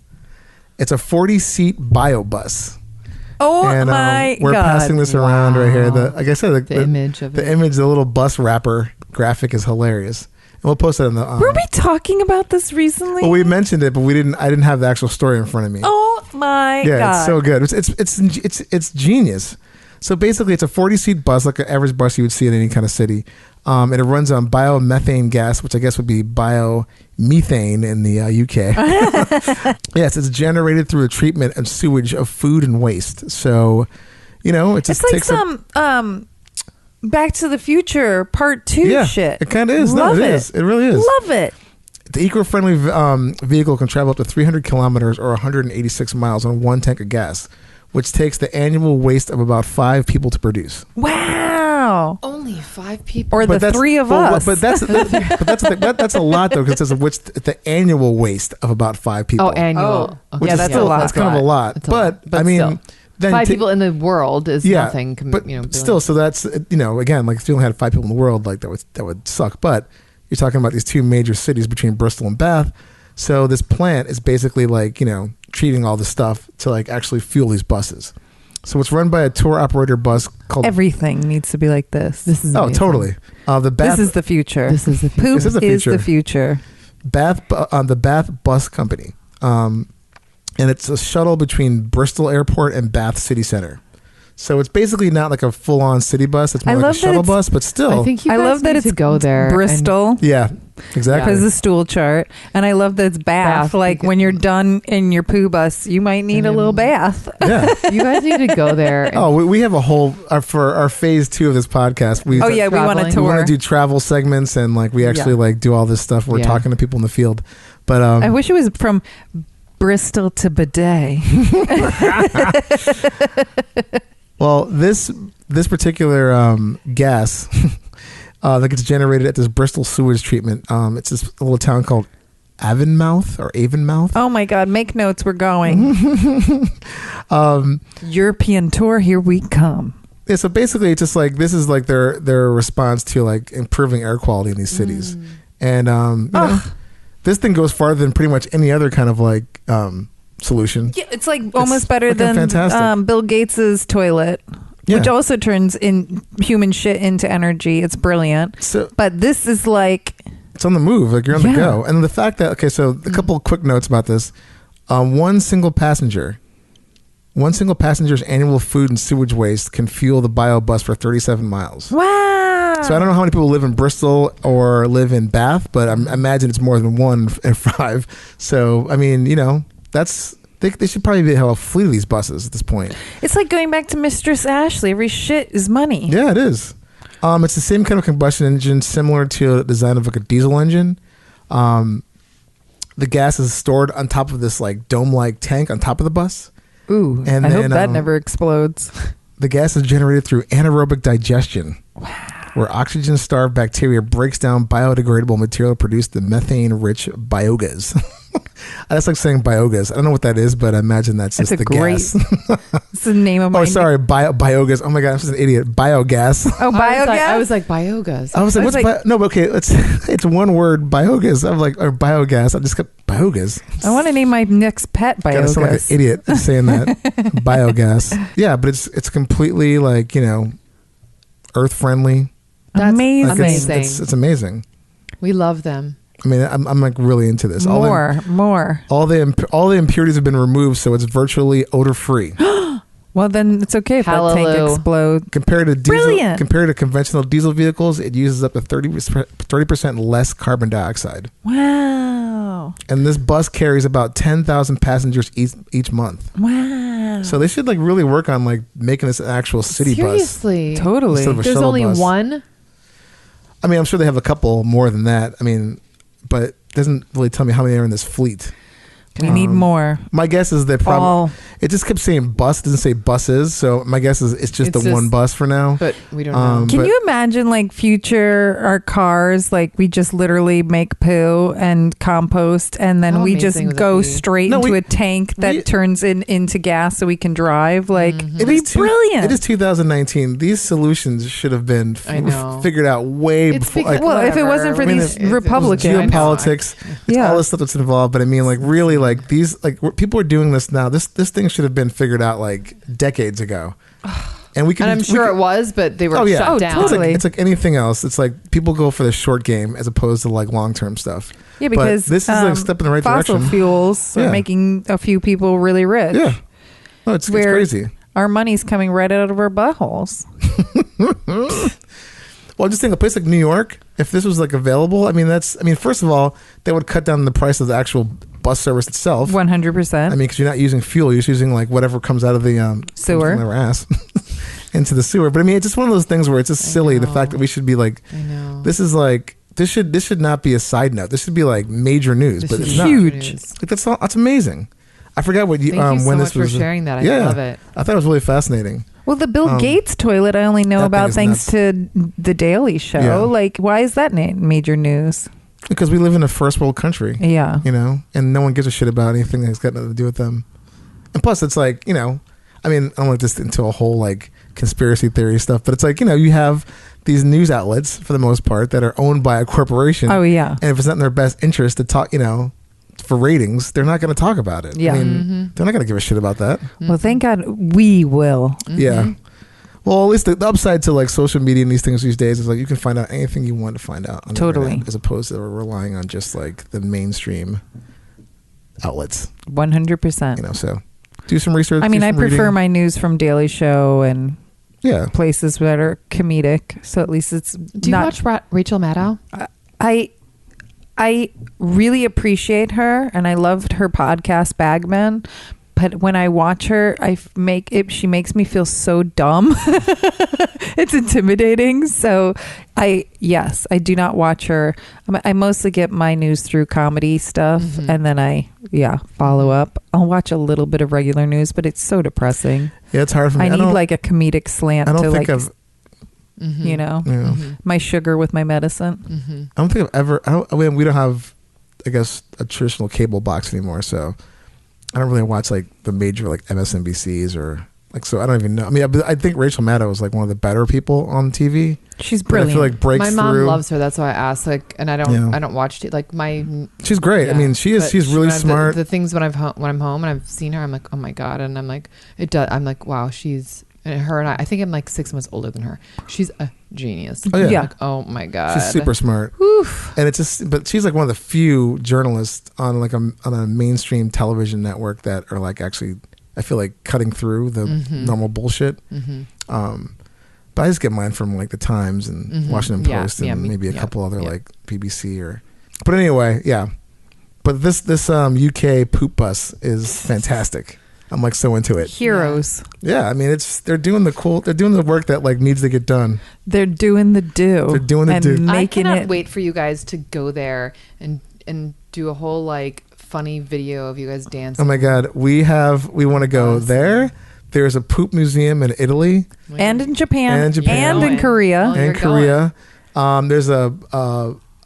It's a 40-seat bio bus. Oh And my we're God. passing this around right here. Wow. Like I said, The image of the it. image, the little bus wrapper graphic is hilarious. And we'll post it on the. Were we talking about this recently? Well, we mentioned it, but I didn't have the actual story in front of me. Oh my yeah, God. it's so good. It's genius. So basically, it's a 40-seat bus, like an average bus you would see in any kind of city, and it runs on biomethane gas, which I guess would be biomethane in the UK. Yes, it's generated through a treatment of sewage of food and waste. So, it just It's like takes some Back to the Future Part 2 shit. It kind of is. Love No, it it. is. It really is. Love it. The eco-friendly vehicle can travel up to 300 kilometers or 186 miles on one tank of gas, which takes the annual waste of about 5 people to produce. Wow. Only 5 people. Or the that's- 3 of well, us. But that's that's a lot though, because it's the annual waste of about 5 people. Oh, annual. Oh. Okay. Yeah, that's still, a lot. That's kind of a lot. That's a lot. But I mean, still. then 5 people in the world is nothing. But still, so that's, again, like if you only had 5 people in the world, like that would suck. But you're talking about these 2 major cities between Bristol and Bath. So this plant is basically like, treating all the stuff to like actually fuel these buses. So it's run by a tour operator bus called... Everything needs to be like this. This is amazing. Totally. This is the future. This is the future. Poop This is the future. The Bath Bus Company. And it's a shuttle between Bristol Airport and Bath City Center. So it's basically not like a full-on city bus. It's more like a shuttle bus, but still. I think you guys love that need it's to go there. Bristol. Yeah, exactly. Because the stool chart. And I love that it's bath. Like when you're done in your poo bus, you might need a little bath. Yeah. You guys need to go there. We have a whole, for our phase 2 of this podcast. We we want to tour. We want to do travel segments and like we actually like do all this stuff. We're talking to people in the field. But I wish it was from Bristol to Bidet. Well, this particular gas that gets generated at this Bristol sewage treatment, it's this little town called Avonmouth. Oh my God! Make notes. We're going. European tour. Here we come. Yeah, so basically, it's just like this is like their response to like improving air quality in these cities, and this thing goes farther than pretty much any other kind of like solution. Yeah, it's like almost better than fantastic. Bill Gates's toilet, which also turns in human shit into energy. It's brilliant. So, but this is like it's on the move. Like you're on the go. And the fact that so a couple of quick notes about this. One single passenger's annual food and sewage waste can fuel the bio bus for 37 miles. Wow. So I don't know how many people live in Bristol or live in Bath, but I imagine it's more than 1 in 5. So I mean, they should probably have a fleet of these buses at this point. It's like going back to Mistress Ashley. Every shit is money. Yeah, it is. It's the same kind of combustion engine, similar to the design of like a diesel engine. The gas is stored on top of this like dome-like tank on top of the bus. Ooh, and I hope that never explodes. The gas is generated through anaerobic digestion. Wow. Where oxygen-starved bacteria breaks down biodegradable material to produce the methane-rich biogas. That's like saying biogas. I don't know what that is, but I imagine that's just the gas. It's the name of my... Oh, sorry, biogas. Oh my God, I'm just an idiot. Biogas. Oh, biogas? I was like biogas. I was like, no, but okay, it's one word, biogas. I'm like, or biogas. I just got biogas. I want to name my next pet biogas. I sound like an idiot saying that. Biogas. Yeah, but it's completely like, earth friendly. That's amazing. amazing. It's amazing. We love them. I mean, I'm like really into this. More. All the impurities have been removed, so it's virtually odor free. Well, then it's okay if that tank explodes. Compared to conventional diesel vehicles, it uses up to 30% less carbon dioxide. Wow. And this bus carries about 10,000 passengers each month. Wow. So they should like really work on like making this an actual city Seriously. bus. Totally. Instead of a There's shuttle only bus. one? I mean, I'm sure they have a couple more than that. I mean, but it doesn't really tell me how many are in this fleet. We need more. My guess is they probably... It just kept saying bus. It doesn't say buses. So my guess is it's just one bus for now. But we don't know. Can you imagine like future our cars, like we just literally make poo and compost and then we just go straight into a tank that turns into gas so we can drive? Like it'd be brilliant. It is 2019. These solutions should have been figured out way before. Well, if it wasn't for these Republicans. Geopolitics. It's all this stuff that's involved. But I mean, like really like these, like people are doing this now. This thing should have been figured out like decades ago. And I'm sure it was, but they were shut down. Totally. It's like anything else. It's like people go for the short game as opposed to like long-term stuff. Yeah, because but this is like a step in the right fossil direction. fuels are making a few people really rich. Yeah. No, it's crazy. Our money's coming right out of our buttholes. Well, just think a place like New York, if this was like available, first of all, they would cut down the price of the actual bus service itself. 100%. I mean, because you're not using fuel, you're just using like whatever comes out of the sewer, their ass into the sewer. But I mean, it's just one of those things where it's just silly. The fact that we should be like, this is like this should not be a side note. This should be like major news. But it's huge. Like, that's amazing. I forgot what you. Thank you so when much this was for sharing that. I love it. I thought it was really fascinating. Well, the Bill Gates toilet I only know about thanks to The Daily Show. Yeah. Like, why is that major news? Because we live in a first world country. Yeah. And no one gives a shit about anything that's got nothing to do with them. And plus, it's like, I mean, I don't like this into a whole like conspiracy theory stuff, but it's like, you have these news outlets for the most part that are owned by a corporation. Oh, yeah. And if it's not in their best interest to talk, for ratings, they're not going to talk about it. Yeah. I mean, they're not going to give a shit about that. Well, thank God we will. Yeah. Well, at least the upside to like social media and these things these days is like you can find out anything you want to find out on the Totally. internet, as opposed to relying on just like the mainstream outlets. 100%. So do some research. I mean, do I some prefer reading. my news from Daily Show and places that are comedic. So at least it's Do you watch Rachel Maddow? I really appreciate her, and I loved her podcast Bagman. But when I watch her, she makes me feel so dumb. It's intimidating. So I do not watch her. I mostly get my news through comedy stuff, and then I follow up. I'll watch a little bit of regular news, but it's so depressing. Yeah, it's hard for me. I need like a comedic slant. I don't to think like, I've. my sugar with my medicine. I don't think I've ever. I mean, we don't have, I guess, a traditional cable box anymore, so I don't really watch like the major like MSNBCs or like. So I don't even know. I mean, I think Rachel Maddow is like one of the better people on TV. She's But brilliant. I feel like breaks My mom through. loves her. That's why I asked. Like, and I don't watch it. Like She's great. I mean, she's really smart. The things when I'm home and I've seen her, I'm like, oh my God, and I'm like, it does. I'm like, wow, she's. And her and I think I'm like 6 months older than her. She's a genius. Oh, yeah. Like, oh my God. She's super smart. Oof. And it's just, but she's like one of the few journalists on like on a mainstream television network that are like actually, I feel like cutting through the normal bullshit. But I just get mine from like the Times and Washington Post and maybe a couple other like BBC or. But anyway, yeah. But this UK poop bus is fantastic. I'm like so into it. Heroes. Yeah, I mean they're doing the work that like needs to get done. They're doing the do. They're doing the and do. I making cannot it. wait for you guys to go there and do a whole like funny video of you guys dancing. Oh my God, we want to go there. There's a poop museum in Italy And in Japan. And Japan. And in Korea. Oh, and you're Korea. There's a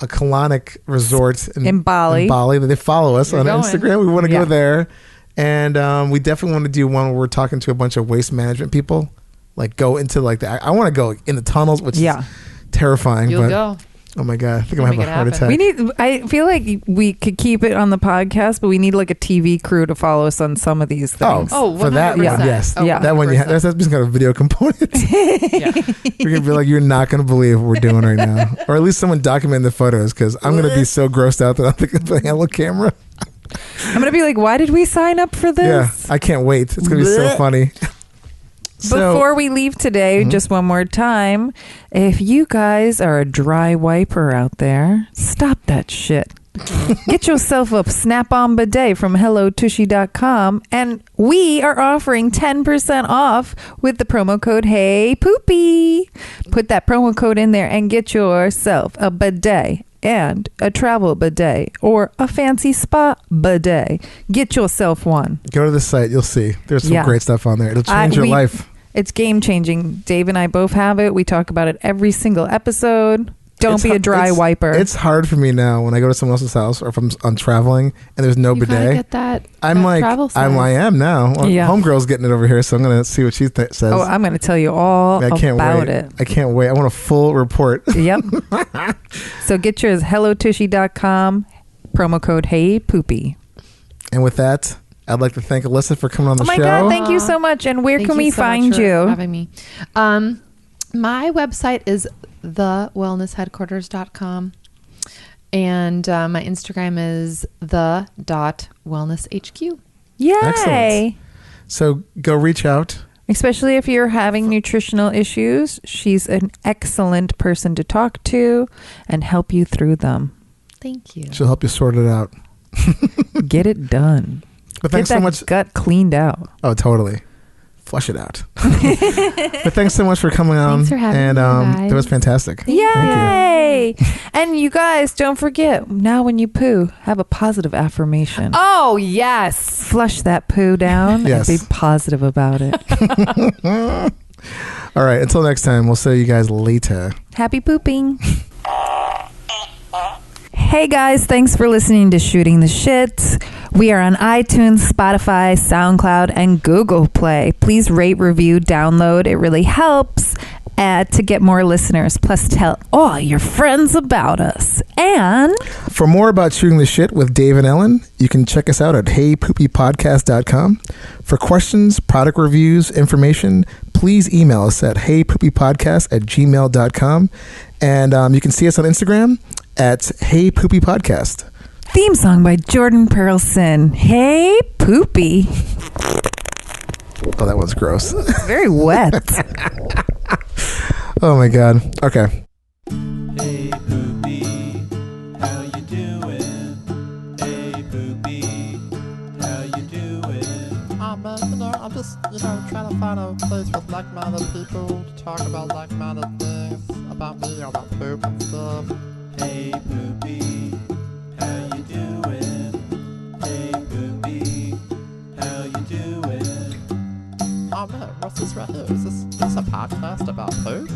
colonic resort In Bali. that they follow us You're on going. Instagram. We want to Yeah. go there. And we definitely want to do one where we're talking to a bunch of waste management people. Like go into like I want to go in the tunnels, which is terrifying. You'll but, go. Oh my God, I think I'm Make having a it heart happen. attack. I feel like we could keep it on the podcast, but we need like a TV crew to follow us on some of these things. Oh, for that one, 100%. yes. Oh, Yeah. That one, that's just got a video component. Yeah. We're going to be like, you're not going to believe what we're doing right now. Or at least someone document the photos, because I'm going to be so grossed out that I'm thinking of a handle camera. I'm going to be like, why did we sign up for Yeah, this? I can't wait. It's going to be so Blech. funny. Before we leave today, just one more time, if you guys are a dry wiper out there, stop that shit. Get yourself a snap-on bidet from HelloTushy.com, and we are offering 10% off with the promo code HeyPoopy. Put that promo code in there and get yourself a bidet and a travel bidet or a fancy spa bidet. Get yourself one. Go to the site. You'll see. There's some great stuff on there. It'll change your life. It's game changing. Dave and I both have it. We talk about it every single episode. Don't be a dry wiper. It's hard for me now when I go to someone else's house or if I'm traveling and there's no You gotta bidet. get that. I'm that like, travel size. I am now. Well, Yeah. Homegirl's getting it over here, so I'm going to see what she says. Oh, I'm going to tell you all I can't about wait. it. I can't wait. I want a full report. Yep. So get yours, HelloTushy.com, promo code HeyPoopy. And with that, I'd like to thank Alyssa for coming on the Oh my show. God, thank you so much. And where Thank can you we so much find for you? having me. My website is thewellnessheadquarters.com. And my Instagram is the.wellnesshq. Yay. Excellent. So go reach out. Especially if you're having nutritional issues, she's an excellent person to talk to and help you through them. Thank you. She'll help you sort it out. Get it done. But Get thanks that so much. gut cleaned out. Oh, totally. Flush it out. But thanks so much for coming on. Thanks for having and me, guys. that was fantastic. Yay! And you guys, don't forget, now when you poo, have a positive affirmation. Oh, yes. Flush that poo down Yes. and be positive about it. All right. Until next time, we'll see you guys later. Happy pooping. Hey guys, thanks for listening to Shooting the Shit. We are on iTunes, Spotify, SoundCloud, and Google Play. Please rate, review, download. It really helps to get more listeners. Plus, tell all your friends about us. And For more about shooting the shit with Dave and Ellen, you can check us out at heypoopypodcast.com. For questions, product reviews, information, please email us at heypoopypodcast@gmail.com. And you can see us on Instagram at heypoopypodcast. theme song by Jordan Pearlson. Hey, Poopy. Oh, that one's gross. Very wet. Oh my God. Okay. Hey Poopy, how you doing? Hey Poopy, how you doing? Man, I'm just, trying to find a place with like-minded people to talk about like-minded things about me, about poop and stuff. Hey Poopy, how you doing? Hey Poopy, how you doing? Man, what's this right here? Is this a podcast about poop?